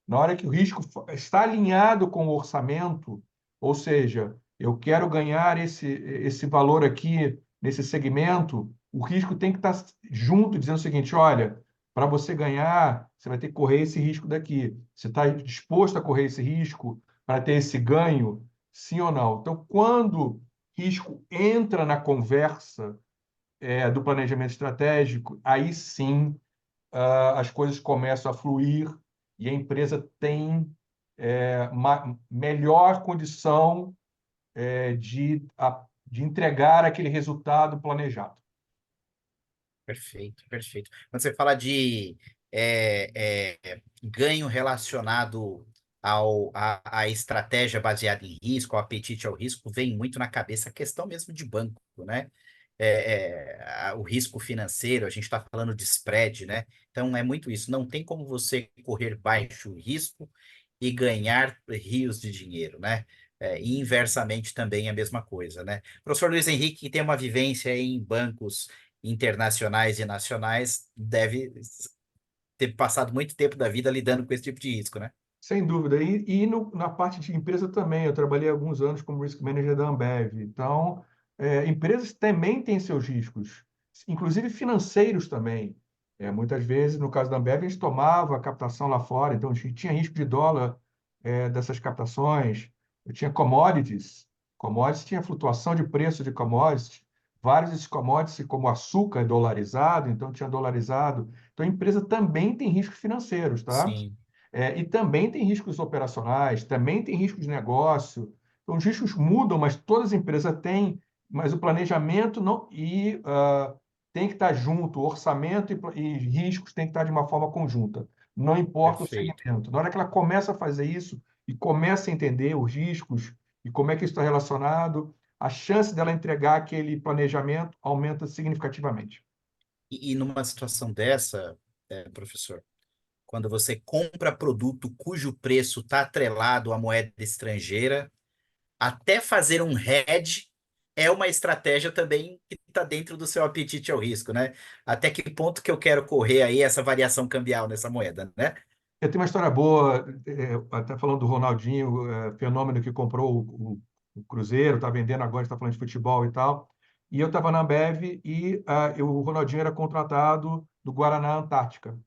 na hora que o risco está alinhado com o orçamento, ou seja, eu quero ganhar esse valor aqui nesse segmento, o risco tem que estar junto, dizendo o seguinte: olha, para você ganhar, você vai ter que correr esse risco daqui. Você está disposto a correr esse risco para ter esse ganho? Sim ou não? Então, quando risco entra na conversa do planejamento estratégico, aí sim as coisas começam a fluir e a empresa tem uma melhor condição de entregar aquele resultado planejado. Perfeito, perfeito. Quando você fala de ganho relacionado à estratégia baseada em risco, ao apetite ao risco, vem muito na cabeça a questão mesmo de banco, né? O risco financeiro, a gente está falando de spread, né? Então é muito isso. Não tem como você correr baixo risco e ganhar rios de dinheiro, né? E inversamente também é a mesma coisa, né? Professor Luiz Henrique, que tem uma vivência em bancos internacionais e nacionais, deve ter passado muito tempo da vida lidando com esse tipo de risco, né? Sem dúvida. Na parte de empresa também, eu trabalhei alguns anos como Risk Manager da Ambev. Então, empresas também têm seus riscos, inclusive financeiros também. Muitas vezes, no caso da Ambev, a gente tomava a captação lá fora, então a gente tinha risco de dólar dessas captações. Eu tinha commodities. Commodities tinha flutuação de preço de commodities. Vários desses commodities, como açúcar, é dolarizado, então tinha dolarizado. Então, a empresa também tem riscos financeiros, tá? Sim, E também tem riscos operacionais, também tem riscos de negócio. Então, os riscos mudam, mas todas as empresas têm, mas o planejamento não tem que estar junto, o orçamento e riscos tem que estar de uma forma conjunta. Não importa o perfeito. segmento. Na hora que ela começa a fazer isso e começa a entender os riscos e como é que isso está relacionado, a chance dela entregar aquele planejamento aumenta significativamente. E numa situação dessa, professor, quando você compra produto cujo preço está atrelado à moeda estrangeira, até fazer um hedge é uma estratégia também que está dentro do seu apetite ao risco, né? Até que ponto que eu quero correr aí essa variação cambial nessa moeda, né? Eu tenho uma história boa, até falando do Ronaldinho, fenômeno que comprou o Cruzeiro, está vendendo agora, está falando de futebol e tal. E eu estava na Ambev e o Ronaldinho era contratado do Guaraná Antártica.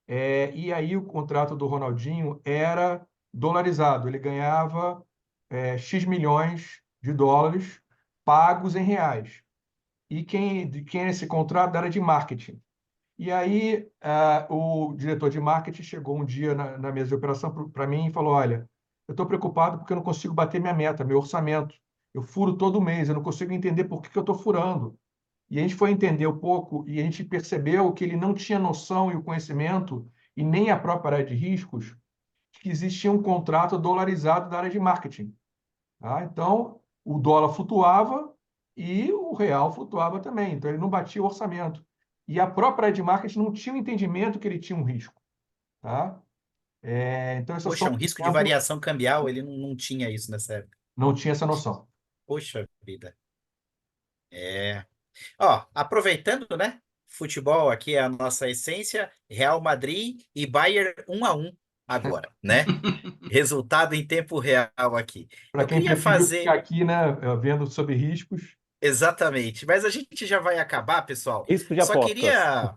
E aí o contrato do Ronaldinho era dolarizado, ele ganhava X milhões de dólares pagos em reais. E de quem era esse contrato era de marketing. E aí, o diretor de marketing chegou um dia na mesa de operação para mim e falou: olha, eu estou preocupado porque eu não consigo bater minha meta, meu orçamento. Eu furo todo mês, eu não consigo entender por que eu estou furando. E a gente foi entender um pouco e a gente percebeu que ele não tinha noção e o conhecimento, e nem a própria área de riscos, que existia um contrato dolarizado da área de marketing. Tá? Então, o dólar flutuava e o real flutuava também. Então, ele não batia o orçamento. e a própria área de marketing não tinha o entendimento que ele tinha um risco. Tá? Então, esse é só Poxa, um um risco de exemplo, variação cambial, ele não tinha isso nessa época. não tinha essa noção. Poxa vida. É. Ó, aproveitando, né? Futebol aqui é a nossa essência. Real Madrid e Bayern 1-1 agora, né? Resultado em tempo real aqui. Para Eu quem queria preferiu ficar fazer aqui, né, vendo sobre riscos, exatamente, mas a gente já vai acabar, pessoal. Risco de Só apostas. queria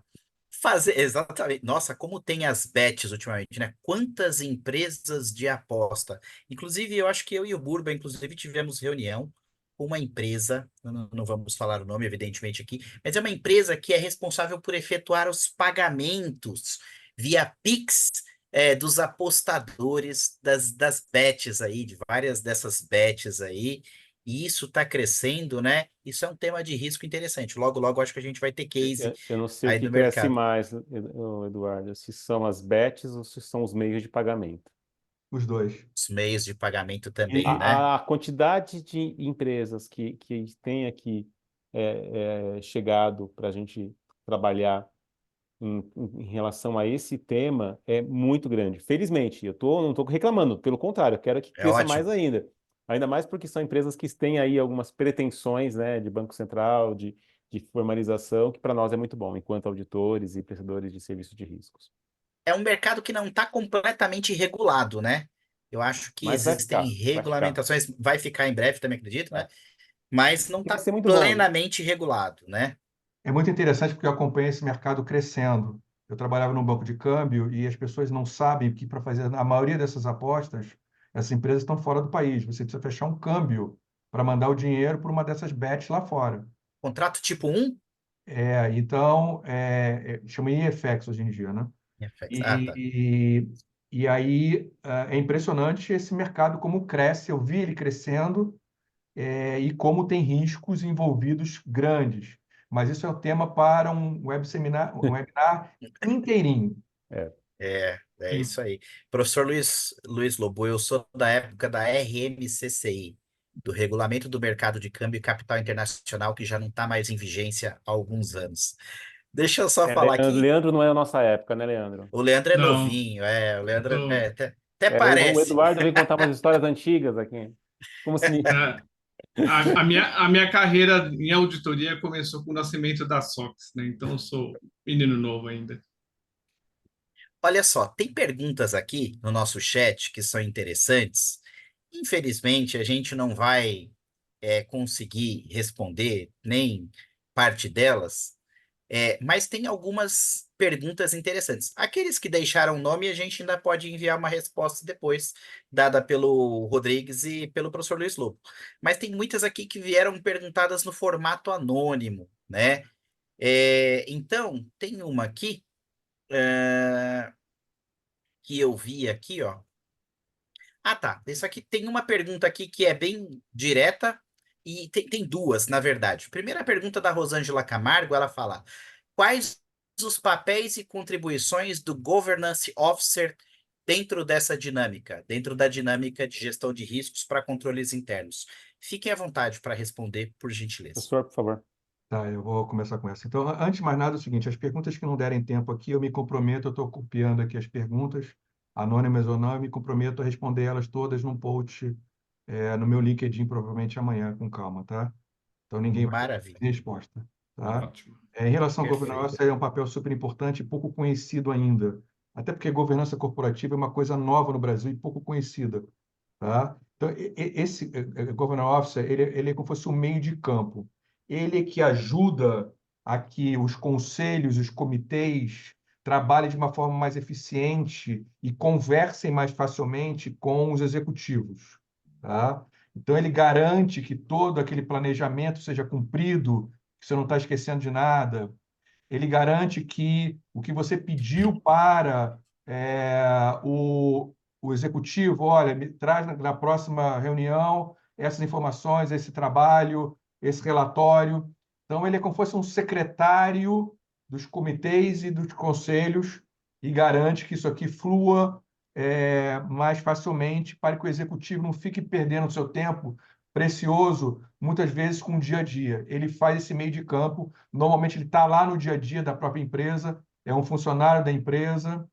fazer exatamente. Nossa, como tem as bets ultimamente, né? Quantas empresas de aposta. Inclusive, eu acho que eu e o Burba, inclusive, tivemos reunião com uma empresa, não vamos falar o nome, evidentemente, aqui, mas é uma empresa que é responsável por efetuar os pagamentos via Pix, dos apostadores das bets aí, de várias dessas bets aí. E isso está crescendo, né? Isso é um tema de risco interessante. Logo, logo, acho que a gente vai ter case Eu não sei o aí que do cresce mercado. mais, Eduardo, se são as bets ou se são os meios de pagamento. os dois. Os meios de pagamento também, E, né? A quantidade de empresas que tem aqui chegado para a gente trabalhar em relação a esse tema é muito grande. Felizmente, não estou reclamando, pelo contrário, eu quero que É cresça mais ótimo. ainda. Ainda mais porque são empresas que têm aí algumas pretensões, né, de Banco Central, de formalização, que para nós é muito bom, enquanto auditores e prestadores de serviço de riscos. É um mercado que não está completamente regulado, né? Eu acho que Mas existem vai ficar. regulamentações, vai ficar em breve, também acredito, É. né? Mas não E vai está ser muito bom. plenamente regulado, né? É muito interessante porque eu acompanho esse mercado crescendo. Eu trabalhava num banco de câmbio e as pessoas não sabem que para fazer a maioria dessas apostas, essas empresas estão fora do país. Você precisa fechar um câmbio para mandar o dinheiro para uma dessas bets lá fora. Contrato tipo 1? Então, chama IFX hoje em dia, né? FX. Ah, tá. E aí é impressionante esse mercado como cresce. Eu vi ele crescendo e como tem riscos envolvidos grandes. Mas isso é o tema para um webinar inteirinho. É. É isso aí. Professor Luiz Lobo, eu sou da época da RMCCI, do Regulamento do Mercado de Câmbio e Capital Internacional, que já não está mais em vigência há alguns anos. Deixa eu só falar Leandro, aqui. Leandro não é a nossa época, né, Leandro? O Leandro é Não, novinho, o eu Leandro tô. até O parece. Eduardo veio contar umas histórias antigas aqui. Como se. É, a minha carreira em auditoria começou com o nascimento da SOX, né? Então eu sou menino novo ainda. Olha só, tem perguntas aqui no nosso chat que são interessantes. Infelizmente, a gente não vai conseguir responder nem parte delas. Mas tem algumas perguntas interessantes. Aqueles que deixaram o nome, a gente ainda pode enviar uma resposta depois, dada pelo Rodrigues e pelo professor Luiz Lobo. Mas tem muitas aqui que vieram perguntadas no formato anônimo, né? Então, tem uma aqui que eu vi aqui, ó. Ah, tá. Isso aqui tem uma pergunta aqui que é bem direta e tem duas, na verdade. Primeira pergunta da Rosângela Camargo, ela fala: quais os papéis e contribuições do Governance Officer dentro da dinâmica de gestão de riscos para controles internos? Fiquem à vontade para responder, por gentileza. Professor, por favor. Tá, eu vou começar com essa. Então, antes de mais nada, é o seguinte: as perguntas que não derem tempo aqui, eu me comprometo, eu estou copiando aqui as perguntas, anônimas ou não, eu me comprometo a responder elas todas num post no meu LinkedIn, provavelmente amanhã, com calma, tá? Então, ninguém vai ter Maravilha. resposta, tá? Ótimo. Em relação à Perfeito. governança, é um papel super importante e pouco conhecido ainda. Até porque governança corporativa é uma coisa nova no Brasil e pouco conhecida, tá? Então, esse Governance Officer, ele é como se fosse um meio de campo. Ele é que ajuda a que os conselhos, os comitês trabalhem de uma forma mais eficiente e conversem mais facilmente com os executivos, tá? Então, ele garante que todo aquele planejamento seja cumprido, que você não está esquecendo de nada. Ele garante que o que você pediu para o executivo, olha, me traz na próxima reunião essas informações, esse trabalho, esse relatório. Então, ele é como se fosse um secretário dos comitês e dos conselhos e garante que isso aqui flua mais facilmente para que o executivo não fique perdendo seu tempo precioso, muitas vezes, com o dia a dia. Ele faz esse meio de campo, normalmente ele está lá no dia a dia da própria empresa, é um funcionário da empresa,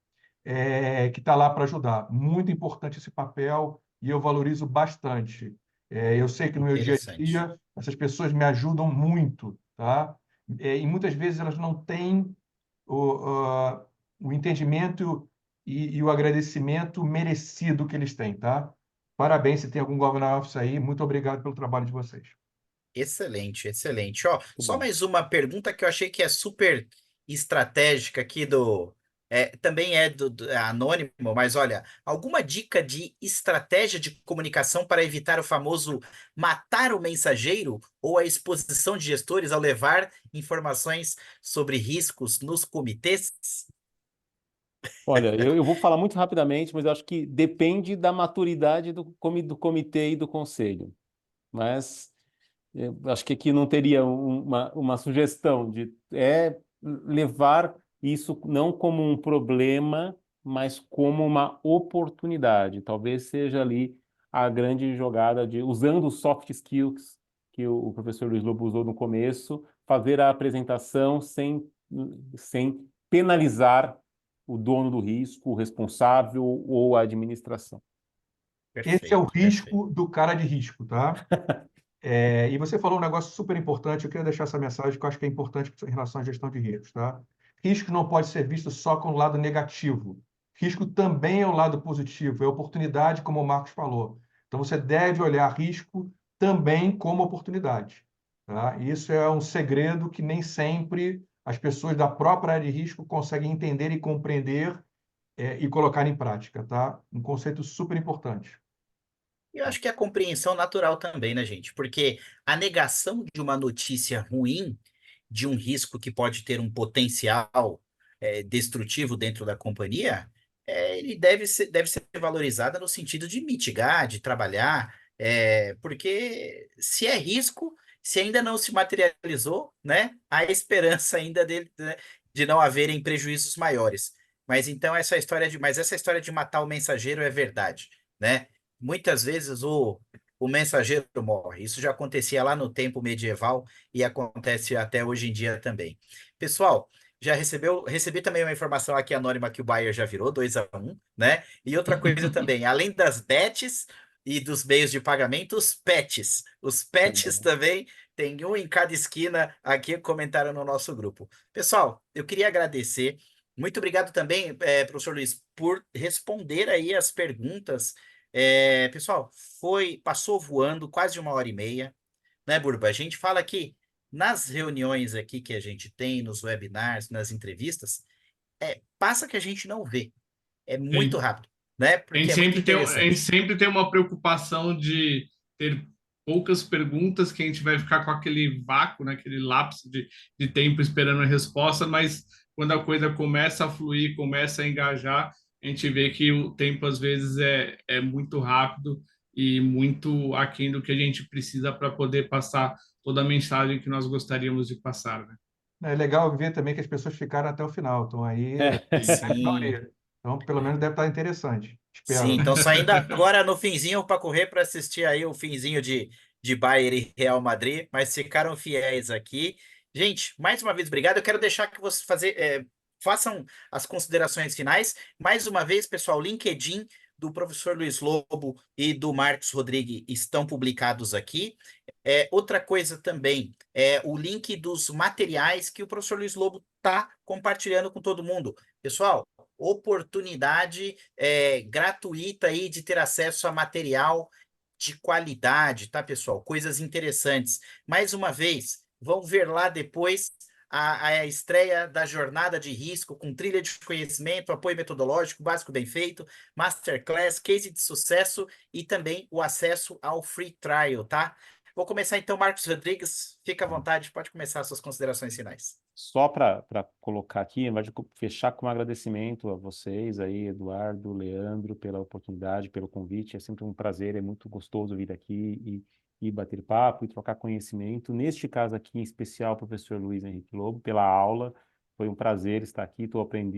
que está lá para ajudar. Muito importante esse papel e eu valorizo bastante. Eu sei que no meu dia a Interessante. dia essas pessoas me ajudam muito, tá? E muitas vezes elas não têm o entendimento e o agradecimento merecido que eles têm, tá? Parabéns, se tem algum Governor Office aí. Muito obrigado pelo trabalho de vocês. Excelente, excelente. Ó, Muito só bom. mais uma pergunta que eu achei que é super estratégica aqui do. Também é é anônimo, mas olha, alguma dica de estratégia de comunicação para evitar o famoso matar o mensageiro ou a exposição de gestores ao levar informações sobre riscos nos comitês? Olha, eu vou falar muito rapidamente, mas eu acho que depende da maturidade do comitê e do conselho. Mas eu acho que aqui não teria uma sugestão de levar isso não como um problema, mas como uma oportunidade. Talvez seja ali a grande jogada de, usando os soft skills que o professor Luiz Lobo usou no começo, fazer a apresentação sem penalizar o dono do risco, o responsável ou a administração. Esse é o Perfeito, perfeito. risco do cara de risco, tá? E você falou um negócio super importante, eu queria deixar essa mensagem que eu acho que é importante em relação à gestão de riscos, tá? Risco não pode ser visto só com o lado negativo. Risco também é o lado positivo, é oportunidade, como o Marcos falou. Então você deve olhar risco também como oportunidade, tá? E isso é um segredo que nem sempre as pessoas da própria área de risco conseguem entender e compreender, e colocar em prática, tá? Um conceito super importante. E eu acho que é a compreensão natural também, né, gente? Porque a negação de uma notícia ruim, de um risco que pode ter um potencial destrutivo dentro da companhia, ele deve ser valorizada no sentido de mitigar, de trabalhar, porque se é risco, se ainda não se materializou, né, há esperança ainda dele, né, de não haverem prejuízos maiores. Mas essa história de matar o mensageiro é verdade, né? Muitas vezes o mensageiro morre. Isso já acontecia lá no tempo medieval e acontece até hoje em dia também. Pessoal, recebi também uma informação aqui anônima que o Bayer já virou 2-1, né? E outra coisa também, além das bets e dos meios de pagamento, os pets. Os pets Também. também tem um em cada esquina aqui, comentaram no nosso grupo. Pessoal, eu queria agradecer. Muito obrigado também, professor Luiz, por responder aí as perguntas. Pessoal, passou voando quase 1 hora e meia, né, Burba? A gente fala que nas reuniões aqui que a gente tem, nos webinars, nas entrevistas, passa que a gente não vê. É muito Sim. rápido, né? Porque é muito A gente interessante. sempre tem uma preocupação de ter poucas perguntas, que a gente vai ficar com aquele vácuo, né, aquele lapso de tempo esperando a resposta, mas quando a coisa começa a fluir, começa a engajar, a gente vê que o tempo às vezes é muito rápido e muito aquém do que a gente precisa para poder passar toda a mensagem que nós gostaríamos de passar, né? É legal ver também que as pessoas ficaram até o final, estão aí, grande Sim, maioria. Então, pelo menos deve estar interessante. sim. Espero. Então, saindo agora no finzinho para correr para assistir aí o finzinho de Bayern e Real Madrid, mas ficaram fiéis aqui. Gente, mais uma vez, obrigado. Eu quero deixar que vocês façam as considerações finais. Mais uma vez, pessoal, o LinkedIn do professor Luiz Lobo e do Marcos Rodrigues estão publicados aqui. Outra coisa também é o link dos materiais que o professor Luiz Lobo está compartilhando com todo mundo. Pessoal, oportunidade gratuita aí de ter acesso a material de qualidade, tá, pessoal? Coisas interessantes. Mais uma vez, vão ver lá depois a estreia da jornada de risco com trilha de conhecimento, apoio metodológico, básico bem feito, masterclass, case de sucesso e também o acesso ao free trial, tá? Vou começar então, Marcos Rodrigues, fica à vontade, pode começar as suas considerações finais. Só para colocar aqui, ao invés de fechar com um agradecimento a vocês aí, Eduardo, Leandro, pela oportunidade, pelo convite. É sempre um prazer, é muito gostoso vir aqui e bater papo e trocar conhecimento. Neste caso aqui, em especial, professor Luiz Henrique Lobo, pela aula. Foi um prazer estar aqui,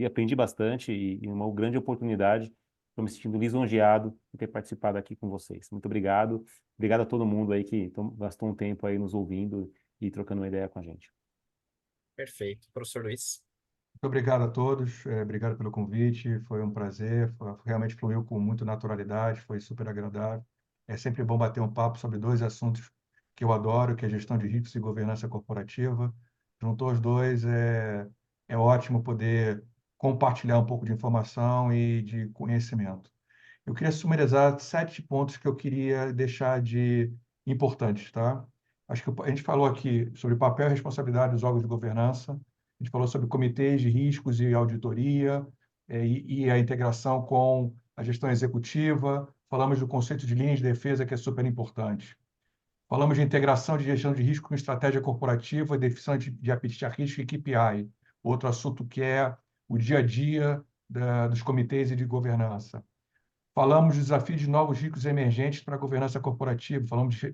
aprendi bastante e uma grande oportunidade Estou me sentindo lisonjeado de ter participado aqui com vocês. Muito obrigado. Obrigado a todo mundo aí que gastou um tempo aí nos ouvindo e trocando uma ideia com a gente. Perfeito. Professor Luiz. Muito obrigado a todos, obrigado pelo convite, foi um prazer, realmente fluiu com muita naturalidade, foi super agradável. É sempre bom bater um papo sobre dois assuntos que eu adoro, que é gestão de riscos e governança corporativa. Juntou os dois, é ótimo poder compartilhar um pouco de informação e de conhecimento. Eu queria sumarizar 7 pontos que eu queria deixar de importantes, tá? Acho que a gente falou aqui sobre o papel e responsabilidade dos órgãos de governança, a gente falou sobre comitês de riscos e auditoria, e a integração com a gestão executiva, falamos do conceito de linhas de defesa, que é super importante. Falamos de integração de gestão de risco com estratégia corporativa, definição de apetite a risco e KPI, outro assunto que é o dia a dia dos comitês e de governança. Falamos dos desafios de novos riscos emergentes para a governança corporativa, falamos de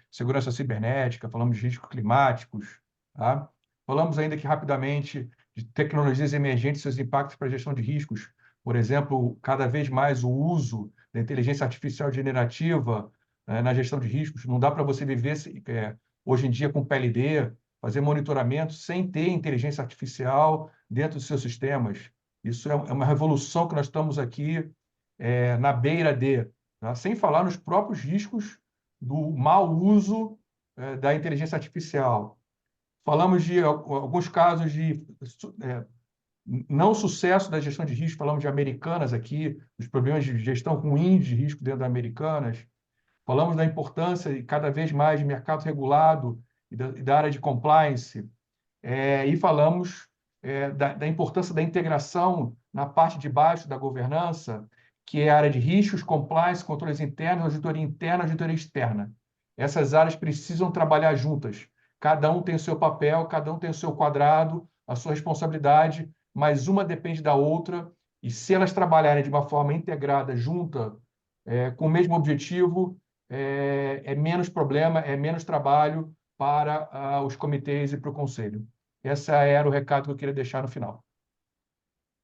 segurança cibernética, falamos de riscos climáticos, tá? Falamos ainda aqui rapidamente de tecnologias emergentes e seus impactos para a gestão de riscos. Por exemplo, cada vez mais o uso da inteligência artificial generativa na gestão de riscos. Não dá para você viver hoje em dia com PLD, fazer monitoramento sem ter inteligência artificial dentro dos seus sistemas. Isso é uma revolução que nós estamos aqui na beira de, tá? Sem falar nos próprios riscos do mau uso da inteligência artificial. Falamos de alguns casos de não sucesso da gestão de risco, falamos de Americanas aqui, dos problemas de gestão ruins de risco dentro da Americanas. Falamos da importância, cada vez mais, de mercado regulado e da área de compliance. E falamos da importância da integração na parte de baixo da governança, que é a área de riscos, compliance, controles internos, auditoria externa. Essas áreas precisam trabalhar juntas. Cada um tem o seu papel, cada um tem o seu quadrado, a sua responsabilidade, mas uma depende da outra, e se elas trabalharem de uma forma integrada, junta, com o mesmo objetivo, é menos problema, é menos trabalho para os comitês e para o conselho. Esse era o recado que eu queria deixar no final.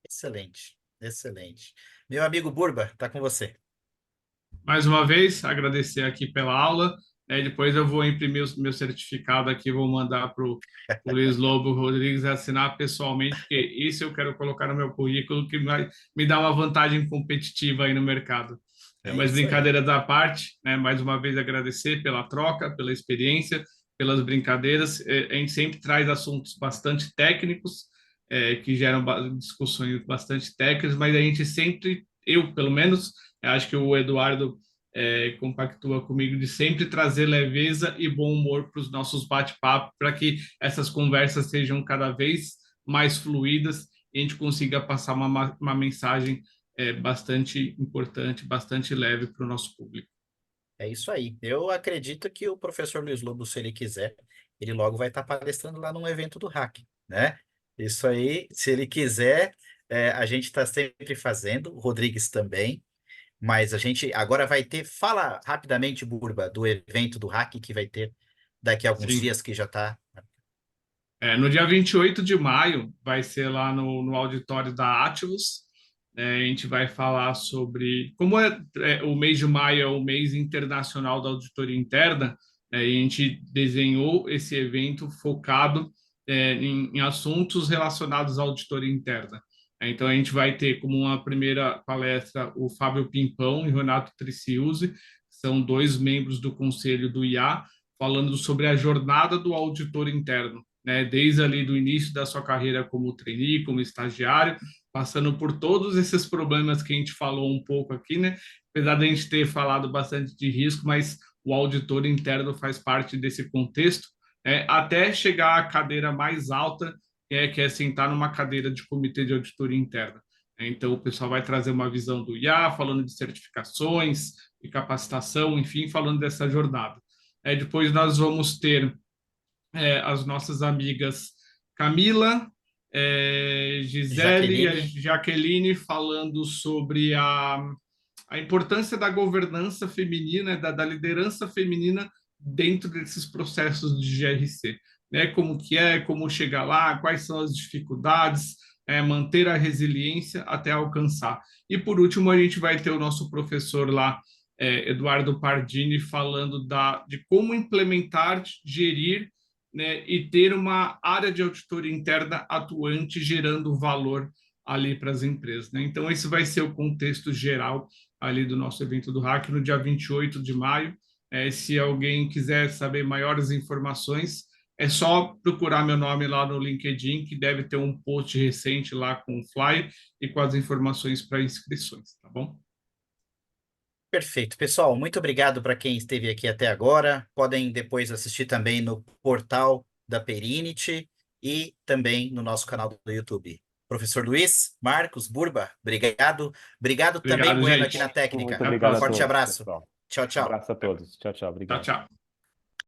Excelente, excelente. Meu amigo Burba, está com você. Mais uma vez, agradecer aqui pela aula. Depois eu vou imprimir o meu certificado aqui, vou mandar para o Luiz Lobo Rodrigues assinar pessoalmente, porque isso eu quero colocar no meu currículo, que vai me dar uma vantagem competitiva aí no mercado. Mas brincadeiras à parte, mais uma vez agradecer pela troca, pela experiência, pelas brincadeiras. A gente sempre traz assuntos bastante técnicos, que geram discussões bastante técnicas, mas a gente sempre, eu pelo menos, acho que o Eduardo compactua comigo de sempre trazer leveza e bom humor para os nossos bate-papos, para que essas conversas sejam cada vez mais fluídas e a gente consiga passar uma mensagem bastante importante, bastante leve para o nosso público. É isso aí. Eu acredito que o professor Luiz Lobo, se ele quiser, ele logo vai estar palestrando lá num evento do Hack, né? Isso aí, se ele quiser, a gente está sempre fazendo, o Rodrigues também, mas a gente agora vai ter, fala rapidamente, Burba, do evento do Hack que vai ter daqui a alguns dias, que já está... No dia 28 de maio, vai ser lá no auditório da Atlas. A gente vai falar sobre como o mês de maio é o mês internacional da auditoria interna, e a gente desenhou esse evento focado em assuntos relacionados à auditoria interna. Então, a gente vai ter como uma primeira palestra o Fábio Pimpão e o Renato Triciusi, que são dois membros do conselho do IA, falando sobre a jornada do auditor interno, desde ali do início da sua carreira como trainee, como estagiário, passando por todos esses problemas que a gente falou um pouco aqui, apesar de a gente ter falado bastante de risco, mas o auditor interno faz parte desse contexto, até chegar à cadeira mais alta, que é sentar numa cadeira de comitê de auditoria interna. Então, o pessoal vai trazer uma visão do IA, falando de certificações, de capacitação, enfim, falando dessa jornada. Depois nós vamos ter as nossas amigas Camila, Gisele e Jaqueline falando sobre a importância da governança feminina, da liderança feminina dentro desses processos de GRC. Como que como chegar lá, quais são as dificuldades, manter a resiliência até alcançar. E por último, a gente vai ter o nosso professor lá, Eduardo Pardini, falando de como implementar, gerir, né, e ter uma área de auditoria interna atuante, gerando valor ali para as empresas, né? Então, esse vai ser o contexto geral ali do nosso evento do Hack no dia 28 de maio. Se alguém quiser saber maiores informações, é só procurar meu nome lá no LinkedIn, que deve ter um post recente lá com o flyer e com as informações para inscrições, tá bom? Perfeito. Pessoal, muito obrigado para quem esteve aqui até agora. Podem depois assistir também no portal da Perinity e também no nosso canal do YouTube. Professor Luiz, Marcos, Burba, obrigado. Obrigado também, Obrigado, Bueno, gente. aqui na técnica. Muito Até a obrigado a Forte próxima. todos, abraço. pessoal. Tchau, tchau. Abraço a todos. Tchau, tchau. Tchau, Obrigado. tchau.